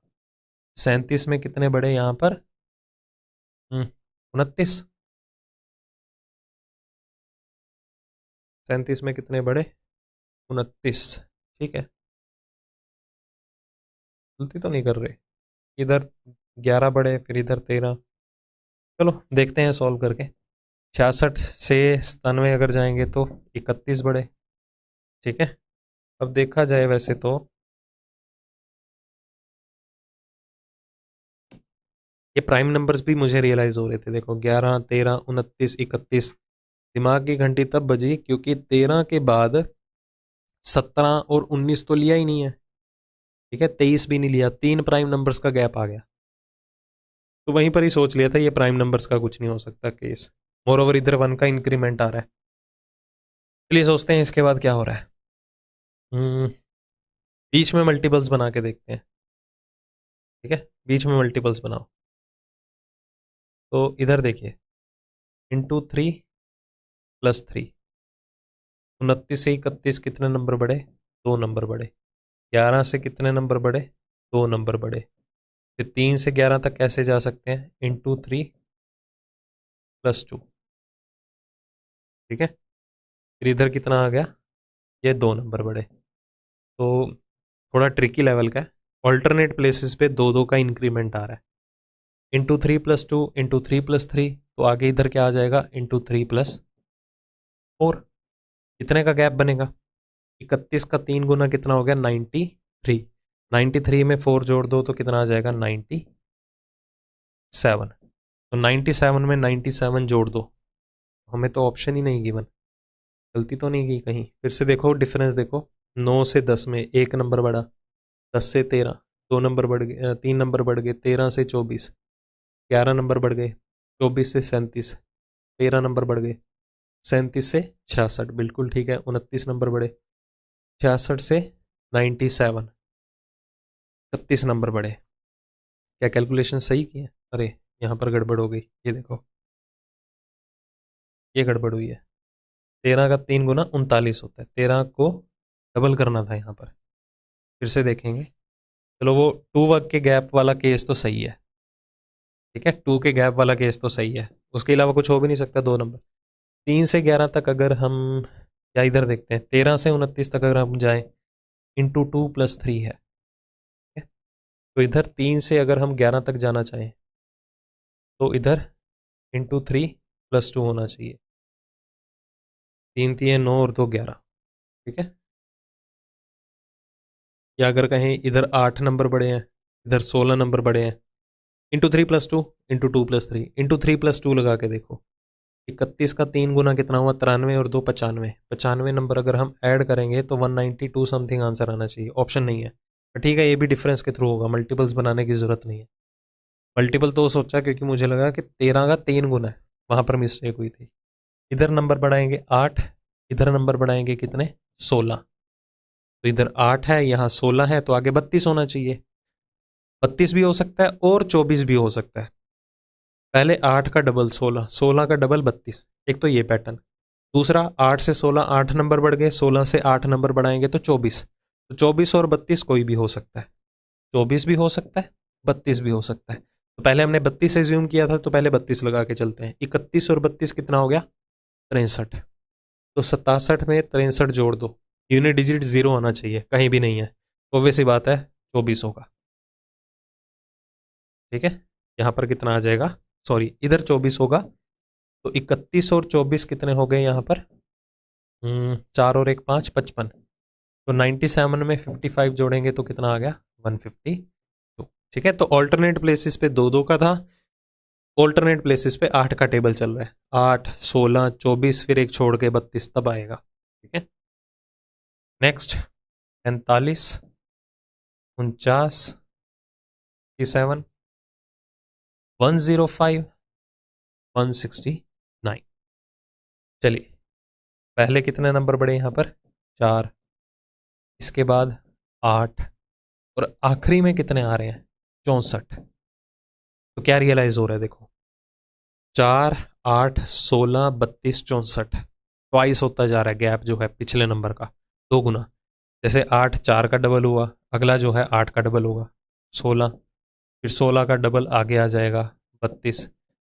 37 में कितने बढ़े यहाँ पर 29, 37 में कितने बढ़े 29। ठीक है, गलती तो नहीं कर रहे। इधर 11 बढ़े, फिर इधर 13। चलो देखते हैं सॉल्व करके। 66 से 97 अगर जाएंगे तो 31 बढ़े। ठीक है, अब देखा जाए वैसे तो ये प्राइम नंबर्स भी मुझे रियलाइज हो रहे थे। देखो 11 13 29 31, दिमाग की घंटी तब बजी क्योंकि 13 के बाद 17 और 19 तो लिया ही नहीं है। ठीक है, 23 भी नहीं लिया, 3 प्राइम नंबर्स का गैप आ गया। तो वहीं पर ही सोच लिया था ये प्राइम नंबर्स का कुछ नहीं हो सकता केस। मोर ओवर इधर 1 का इंक्रीमेंट आ रहा है। चलिए सोचते हैं इसके बाद क्या हो रहा है। बीच में मल्टीपल्स बना के देखते हैं। ठीक है, बीच में मल्टीपल्स बनाओ। तो इधर देखिए इंटू 3 + 3। 29 से 31 कितने नंबर बढ़े? 2 नंबर बढ़े। 11 से कितने नंबर बढ़े? 2 नंबर बढ़े। फिर 3 से 11 तक कैसे जा सकते हैं? इंटू 3 + 2। ठीक है, फिर इधर कितना आ गया? ये 2 नंबर बढ़े। तो थोड़ा ट्रिकी लेवल का है। ऑल्टरनेट प्लेसेस पे 2 2 का इंक्रीमेंट आ रहा है। इंटू 3 + 2 इंटू 3 + 3, तो आगे इधर क्या आ जाएगा? इंटू 3 + 4। कितने का गैप बनेगा? 31 का 3 गुना कितना हो गया? 93। 93 में 4 जोड़ दो तो कितना आ जाएगा? 97। तो 97 में 97 जोड़ दो। हमें तो ऑप्शन ही नहीं गिवन, गलती तो नहीं की कहीं? फिर से देखो, डिफरेंस देखो। 9 से 10 में 1 नंबर बढ़ा, 10 से 13 2 नंबर बढ़ गए, 3 नंबर बढ़ गए, 13 से 24 11 नंबर बढ़ गए, 24 से 37 13 नंबर बढ़ गए, 37 से 66 बिल्कुल ठीक है, 29 नंबर बढ़े, 66 से 97 36 नंबर बढ़े। क्या कैलकुलेशन सही की है? अरे यहाँ पर गड़बड़ हो गई, ये देखो, ये गड़बड़ हुई है। 13 का 3 गुना 39 होता है, 13 को डबल करना था यहाँ पर। फिर से देखेंगे, चलो वो 2 वर्ग के गैप वाला केस तो सही है, ठीक है, 2 के गैप वाला केस तो सही है, उसके अलावा कुछ हो भी नहीं सकता। 2 नंबर 3 से 11 तक अगर हम, या इधर देखते हैं 13 से 29 तक अगर हम जाएं, इंटू 2 + 3 है, ठीक है? तो इधर 3 से अगर हम 11 तक जाना चाहें तो इधर इंटू 3 + 2 होना चाहिए। 3 3 9 और 2 11, ठीक है। या अगर कहें इधर 8 नंबर बड़े हैं, इधर 16 नंबर बड़े हैं, इंटू 3 + 2 इंटू 2 + 3 इंटू 3 + 2 लगा के देखो। 31 का 3 गुना कितना हुआ? 93 और 2 95। 95 नंबर अगर हम ऐड करेंगे तो 192 समथिंग आंसर आना चाहिए, ऑप्शन नहीं है। ठीक है, ये भी डिफरेंस के थ्रू होगा, मल्टीपल्स बनाने की जरूरत नहीं है। मल्टीपल तो सोचा क्योंकि मुझे लगा कि 13 का 3 गुना है, वहां पर मिस्टेक हुई थी। इधर नंबर बढ़ाएंगे 8, इधर नंबर बढ़ाएंगे कितने? 16। तो इधर 8 है, यहाँ 16 है, तो आगे 32 होना चाहिए। 32 भी हो सकता है और 24 भी हो सकता है। पहले 8 का डबल 16, 16 का डबल 32, एक तो ये पैटर्न। दूसरा 8 से 16 8 नंबर बढ़ गए, 16 से 8 नंबर बढ़ाएंगे तो 24। तो 24 और 32 कोई भी हो सकता है, 24 भी हो सकता है, 32 भी हो सकता है। तो पहले हमने 32 से ज्यूम किया था, तो पहले 32 लगा के चलते हैं। 31 और 32 कितना हो गया? 63। तो 67 में 63 जोड़ दो, यूनिट डिजिट 0 होना चाहिए, कहीं भी नहीं है, तो ऑब्वियस सी बात है 24 होगा। ठीक है, यहाँ पर कितना आ जाएगा? सॉरी, इधर 24 होगा। तो 31 और 24 कितने हो गए यहाँ पर? 4 और 1 5 55। तो 97 में 55 जोड़ेंगे तो कितना आ गया? 152। ठीक है, तो ऑल्टरनेट प्लेसेस पे 2 2 का था, ऑल्टरनेट प्लेसेस पे 8 का टेबल चल रहा है। 8 16 24 फिर एक छोड़ के 32 तब आएगा। ठीक है, नेक्स्ट 45 49 57 105 169। चलिए, पहले कितने नंबर बढ़े यहाँ पर? 4, इसके बाद 8, और आखिरी में कितने आ रहे हैं? 64। तो क्या रियलाइज हो रहा है? देखो, 4 8 16 32 64, ट्वाइस होता जा रहा है गैप जो है पिछले नंबर का, 2 गुना। जैसे 8 4 का डबल हुआ, अगला जो है 8 का डबल होगा 16, फिर 16 का डबल आगे आ जाएगा 32,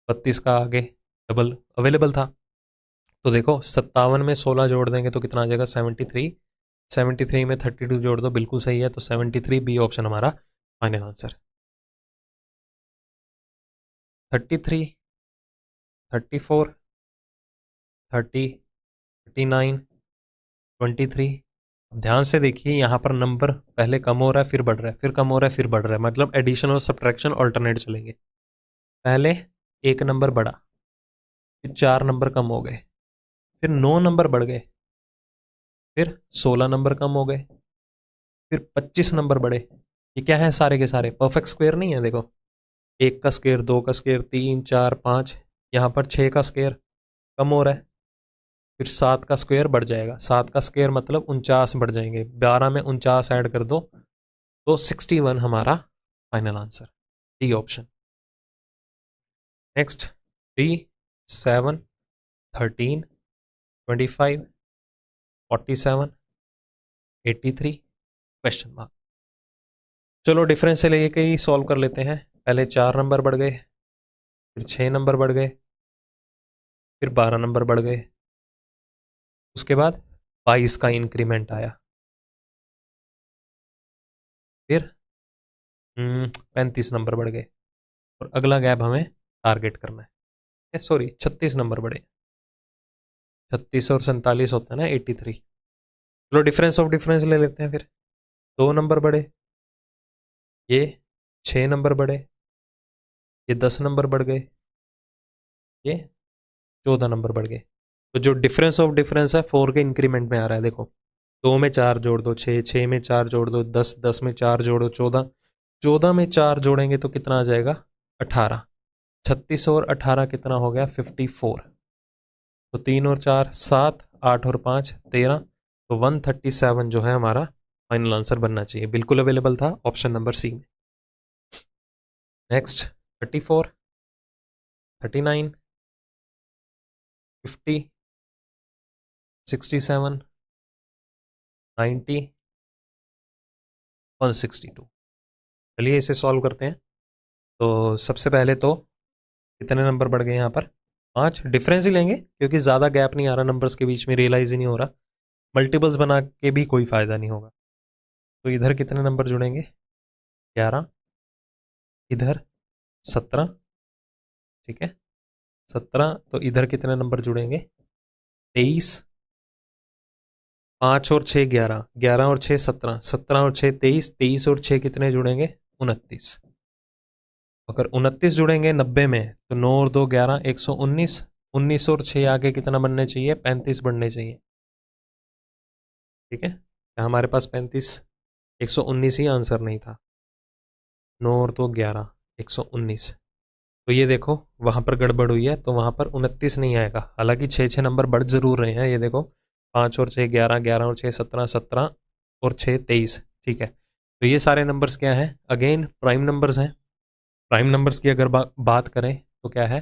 32 का आगे डबल अवेलेबल था। तो देखो 57 में 16 जोड़ देंगे तो कितना आ जाएगा? 73। 73 में 32 जोड़ दो, बिल्कुल सही है, तो 73 बी ऑप्शन हमारा फाइनल आंसर। 33 34 30 39 23। ध्यान से देखिए, यहाँ पर नंबर पहले कम हो रहा है फिर बढ़ रहा है, फिर कम हो रहा है फिर बढ़ रहा है, मतलब एडिशन और सब्ट्रैक्शन ऑल्टरनेट चलेंगे। पहले 1 नंबर बढ़ा, फिर 4 नंबर कम हो गए, फिर 9 नंबर बढ़ गए, फिर 16 नंबर कम हो गए, फिर 25 नंबर बढ़े। ये क्या है? सारे के सारे परफेक्ट स्क्वायर नहीं है। देखो, 1 का स्क्वायर, 2 का स्क्वायर, 3 4 5, यहाँ पर 6 का स्क्वायर कम हो रहा है, फिर 7 का स्क्वायर बढ़ जाएगा। 7 का स्क्वायर मतलब 49 बढ़ जाएंगे, 12 में 49 ऐड कर दो तो 61 हमारा final answer, D option. Next 3 7 13, 25, 47, 83 question mark. चलो डिफरेंस से लेके ही सॉल्व कर लेते हैं। पहले 4 नंबर बढ़ गए, फिर 6 नंबर बढ़ गए, फिर 12 नंबर बढ़ गए, उसके बाद 22 का इंक्रीमेंट आया, फिर 35 नंबर बढ़ गए, और अगला गैप हमें टारगेट करना है। सॉरी 36 नंबर बढ़े, 36 और 47 होता है ना 83। चलो डिफरेंस ऑफ डिफरेंस ले लेते हैं। फिर 2 नंबर बढ़े, ये 6 नंबर बढ़े, ये 10 नंबर बढ़ गए, ये 14 नंबर बढ़ गए। तो जो डिफरेंस ऑफ डिफरेंस है 4 के इंक्रीमेंट में आ रहा है। देखो 2 में 4 जोड़ दो 6, 6 में 4 जोड़ दो 10, 10 में 4 जोड़ो 14, 14 में 4 जोड़ेंगे तो कितना आ जाएगा 18। 36 और 18 कितना हो गया 54। तो 3 और 4 7, 8 और 5 13, तो 137 जो है हमारा फाइनल आंसर बनना चाहिए। बिल्कुल अवेलेबल था ऑप्शन नंबर सी में। नेक्स्ट 34, 39, 50, 67, 90, 162। चलिए इसे सॉल्व करते हैं। तो सबसे पहले तो कितने नंबर बढ़ गए यहाँ पर 5। डिफरेंस ही लेंगे क्योंकि ज़्यादा गैप नहीं आ रहा नंबर्स के बीच में, रियलाइज ही नहीं हो रहा। मल्टीपल्स बना के भी कोई फ़ायदा नहीं होगा। तो इधर कितने नंबर जुड़ेंगे 11, इधर 17, ठीक है 17। तो इधर कितने नंबर जुड़ेंगे 23, 5 और 6 11, 11 और 6 17, 17 और 6 23, 23 और 6 कितने जुड़ेंगे 29। अगर 29 जुड़ेंगे 90 में तो 9 और 2 11, 119, 19 और 6 आगे कितना बनने चाहिए 35 बनने चाहिए, ठीक है। हमारे पास 35, 119 ही आंसर नहीं था। 9 और 2 11, 119। तो ये देखो वहाँ पर गड़बड़ हुई है, तो वहाँ पर 29 नहीं आएगा। हालांकि 6 नंबर बढ़ जरूर रहे हैं। ये देखो 5 और 6 11, 11 और 6 17, 17 और 6 23, ठीक है। तो ये सारे नंबर्स क्या हैं अगेन प्राइम नंबर्स हैं। प्राइम नंबर्स की अगर बात करें तो क्या है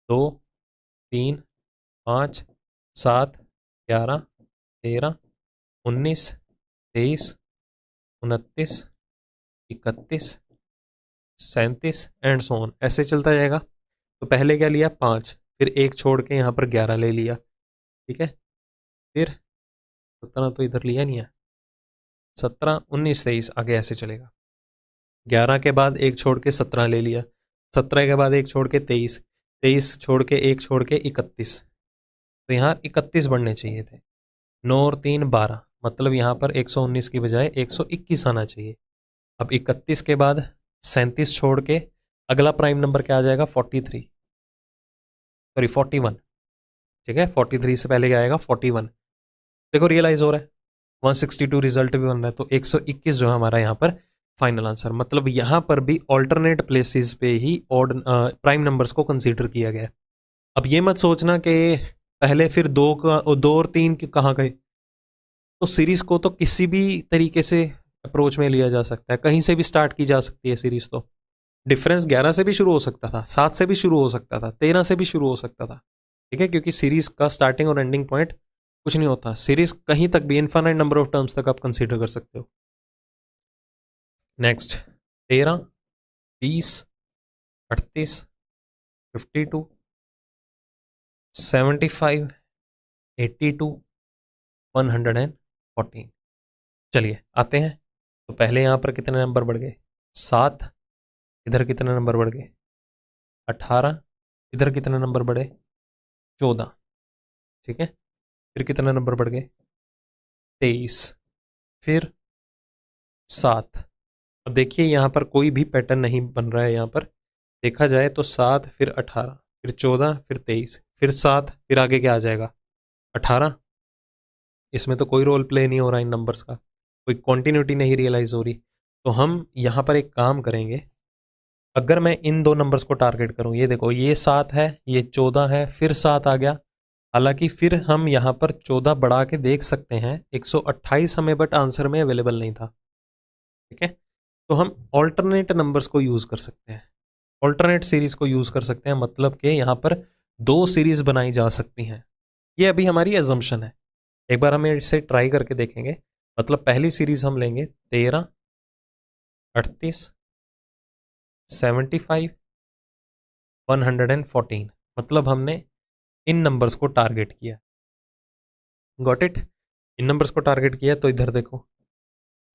2, 3, 5, 7, 11, 13, 19, 23, 29, 31, 37 एंड सो ऑन, ऐसे चलता जाएगा। तो पहले क्या लिया 5, फिर एक छोड़ के यहाँ पर 11 ले लिया, ठीक है। फिर 17 तो इधर लिया नहीं है, 17, 19, 23 आगे ऐसे चलेगा। 11 के बाद एक छोड़ के 17 ले लिया, 17 के बाद एक छोड़ के 23, 23 छोड़ के एक छोड़ के 31। तो यहाँ 31 बढ़ने चाहिए थे। 9 और 3 12, मतलब यहाँ पर 119 की बजाय 121 आना चाहिए। अब 31 के बाद 37 छोड़ के अगला प्राइम नंबर क्या आ जाएगा 43, सॉरी 41, ठीक है। 43 से पहले क्या आएगा 41। देखो रियलाइज हो रहा है 162 रिजल्ट भी बन रहा है। तो 121 जो है हमारा यहाँ पर फाइनल आंसर। मतलब यहाँ पर भी ऑल्टरनेट प्लेसेस पे ही ऑड प्राइम नंबर्स को कंसीडर किया गया। अब ये मत सोचना कि पहले फिर 2 और 3 कहाँ गए। तो सीरीज को तो किसी भी तरीके से अप्रोच में लिया जा सकता है, कहीं से भी स्टार्ट की जा सकती है सीरीज। तो डिफरेंस 11 से भी शुरू हो सकता था, 7 से भी शुरू हो सकता था, 13 से भी शुरू हो सकता था, ठीक है। क्योंकि सीरीज का स्टार्टिंग और एंडिंग पॉइंट कुछ नहीं होता। सीरीज कहीं तक भी इनफाइनाइट नंबर ऑफ टर्म्स तक आप कंसीडर कर सकते हो। नेक्स्ट 13, 20, 38, 52, 75, 82, 114। चलिए आते हैं। तो पहले यहाँ पर कितने नंबर बढ़ गए 7, इधर कितने नंबर बढ़ गए 18, इधर कितने नंबर बढ़े 14, ठीक है। फिर कितने नंबर बढ़ गए 23, फिर 7। अब देखिए यहाँ पर कोई भी पैटर्न नहीं बन रहा है। यहाँ पर देखा जाए तो 7, फिर 18, फिर 14, फिर 23, फिर 7, फिर आगे क्या आ जाएगा 18। इसमें तो कोई रोल प्ले नहीं हो रहा इन नंबर्स का, कोई कॉन्टिन्यूटी नहीं रियलाइज हो रही। तो हम यहाँ पर एक काम करेंगे। अगर मैं इन 2 नंबर्स को टारगेट करूँ, ये देखो ये 7 है, ये 14 है, फिर 7 आ गया। हालांकि फिर हम यहाँ पर 14 बढ़ा के देख सकते हैं, 128 हमें बट आंसर में अवेलेबल नहीं था, ठीक है। तो हम ऑल्टरनेट नंबर्स को यूज़ कर सकते हैं, ऑल्टरनेट सीरीज को यूज़ कर सकते हैं। मतलब कि यहाँ पर 2 सीरीज बनाई जा सकती हैं। ये अभी हमारी एजम्पशन है, एक बार हम इसे ट्राई करके देखेंगे। मतलब पहली सीरीज हम लेंगे 13, 38, 75, 114। मतलब हमने इन नंबर्स को टारगेट किया। Got it? इन नंबर्स को टारगेट किया तो इधर देखो,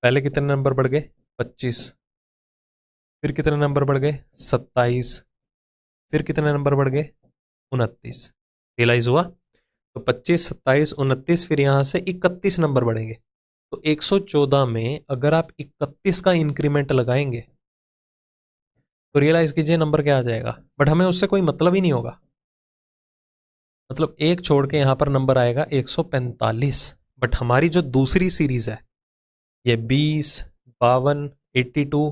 पहले कितने नंबर बढ़ गए? 25, फिर कितने नंबर बढ़ गए? 27, फिर कितने नंबर बढ़ गए? 29। रियलाइज हुआ? तो 25, 27, 29, फिर यहां से 31 नंबर बढ़ेंगे। तो 114 में अगर आप 31 का इंक्रीमेंट लगाएंगे तो रियलाइज कीजिए नंबर क्या आ जाएगा। बट हमें उससे कोई मतलब ही नहीं होगा। मतलब एक छोड़ के यहां पर नंबर आएगा 145। बट हमारी जो दूसरी सीरीज है ये 20, 52, 82,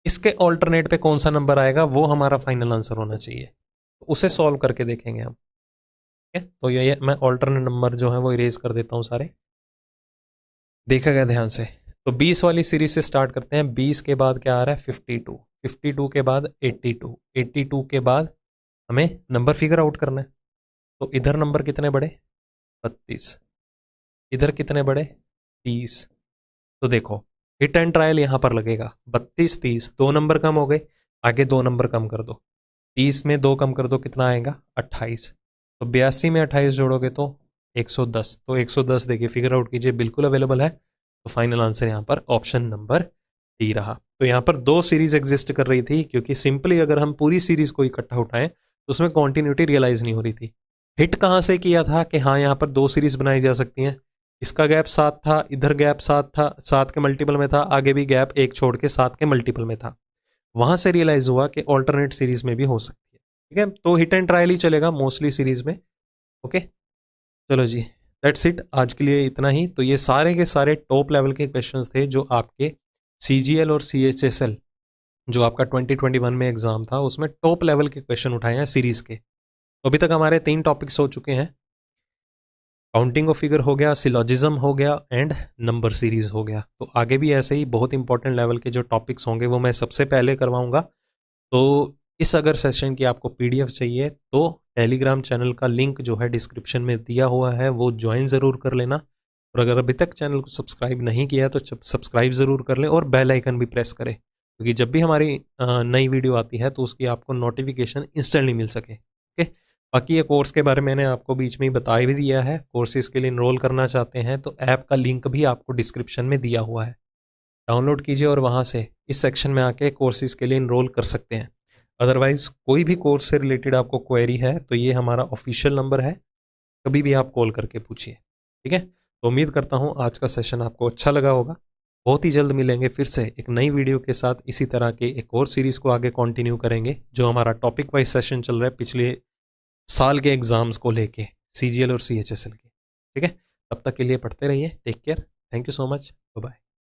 इसके ऑल्टरनेट पे कौन सा नंबर आएगा वो हमारा फाइनल आंसर होना चाहिए। तो उसे सॉल्व करके देखेंगे हम। ठीक है, तो ये मैं ऑल्टरनेट नंबर जो है वो इरेज कर देता हूं सारे। देखा गया ध्यान से। तो 20 वाली सीरीज से स्टार्ट करते हैं। 20 के बाद क्या आ रहा है? 52, 52 के बाद 82, 82 के बाद हमें नंबर फिगर आउट करना है। तो इधर नंबर कितने बड़े? 32, इधर कितने बड़े? 30। तो देखो हिट एंड ट्रायल यहां पर लगेगा। 32, 30, 2 नंबर कम हो गए, आगे 2 नंबर कम कर दो। 30 में 2 कम कर दो, कितना आएगा? 28। तो 82 में 28 जोड़ोगे तो 110। तो 110 देखिए, फिगर आउट कीजिए, बिल्कुल अवेलेबल है। तो फाइनल आंसर यहाँ पर ऑप्शन नंबर डी रहा। तो यहाँ पर 2 सीरीज एग्जिस्ट कर रही थी, क्योंकि सिंपली अगर हम पूरी सीरीज को इकट्ठा उठाएं तो उसमें कॉन्टिन्यूटी रियलाइज नहीं हो रही थी। हिट कहाँ से किया था कि हाँ यहाँ पर 2 सीरीज बनाई जा सकती हैं। इसका गैप 7 था, इधर गैप 7 था, 7 के मल्टीपल में था, आगे भी गैप 1 छोड़ के 7 के मल्टीपल में था। वहां से रियलाइज हुआ कि ऑल्टरनेट सीरीज में भी हो सकती है। ठीक है, तो हिट एंड ट्रायल ही चलेगा मोस्टली सीरीज में। ओके, चलो जी, दैट्स इट, आज के लिए इतना ही। तो ये सारे के सारे टॉप लेवल के क्वेश्चंस थे जो आपके CGL और CHSL जो आपका 2021 में एग्जाम था उसमें टॉप लेवल के क्वेश्चन उठाए हैं सीरीज के। तो अभी तक हमारे 3 टॉपिक्स हो चुके हैं। काउंटिंग ऑफ फिगर हो गया, सिलॉजिज्म हो गया एंड नंबर सीरीज हो गया। तो आगे भी ऐसे ही बहुत इंपॉर्टेंट लेवल के जो टॉपिक्स होंगे वो मैं सबसे पहले करवाऊंगा। तो इस अगर सेशन की आपको PDF चाहिए तो टेलीग्राम चैनल का लिंक जो है डिस्क्रिप्शन में दिया हुआ है, वो ज्वाइन ज़रूर कर लेना। और अगर अभी तक चैनल को सब्सक्राइब नहीं किया तो सब्सक्राइब ज़रूर कर लें और बेल आइकन भी प्रेस करें, क्योंकि जब भी हमारी नई वीडियो आती है तो उसकी आपको नोटिफिकेशन इंस्टेंटली मिल सके। ओके, बाकी ये कोर्स के बारे में मैंने आपको बीच में ही बता भी दिया है। कोर्सेज के लिए इनरोल करना चाहते हैं तो ऐप का लिंक भी आपको डिस्क्रिप्शन में दिया हुआ है, डाउनलोड कीजिए और वहाँ से इस सेक्शन में आके कोर्सेज के लिए इनरोल कर सकते हैं। अदरवाइज कोई भी कोर्स से रिलेटेड आपको क्वेरी है तो ये हमारा ऑफिशियल नंबर है, कभी भी आप कॉल करके पूछिए। ठीक है, तो उम्मीद करता हूँ आज का सेशन आपको अच्छा लगा होगा। बहुत ही जल्द मिलेंगे फिर से एक नई वीडियो के साथ। इसी तरह के एक और सीरीज़ को आगे कंटिन्यू करेंगे जो हमारा टॉपिक वाइज सेशन चल रहा है पिछले साल के एग्जाम्स को लेके, CGL और CHSL के। ठीक है, तब तक के लिए पढ़ते रहिए। Take care, thank you so much, bye bye.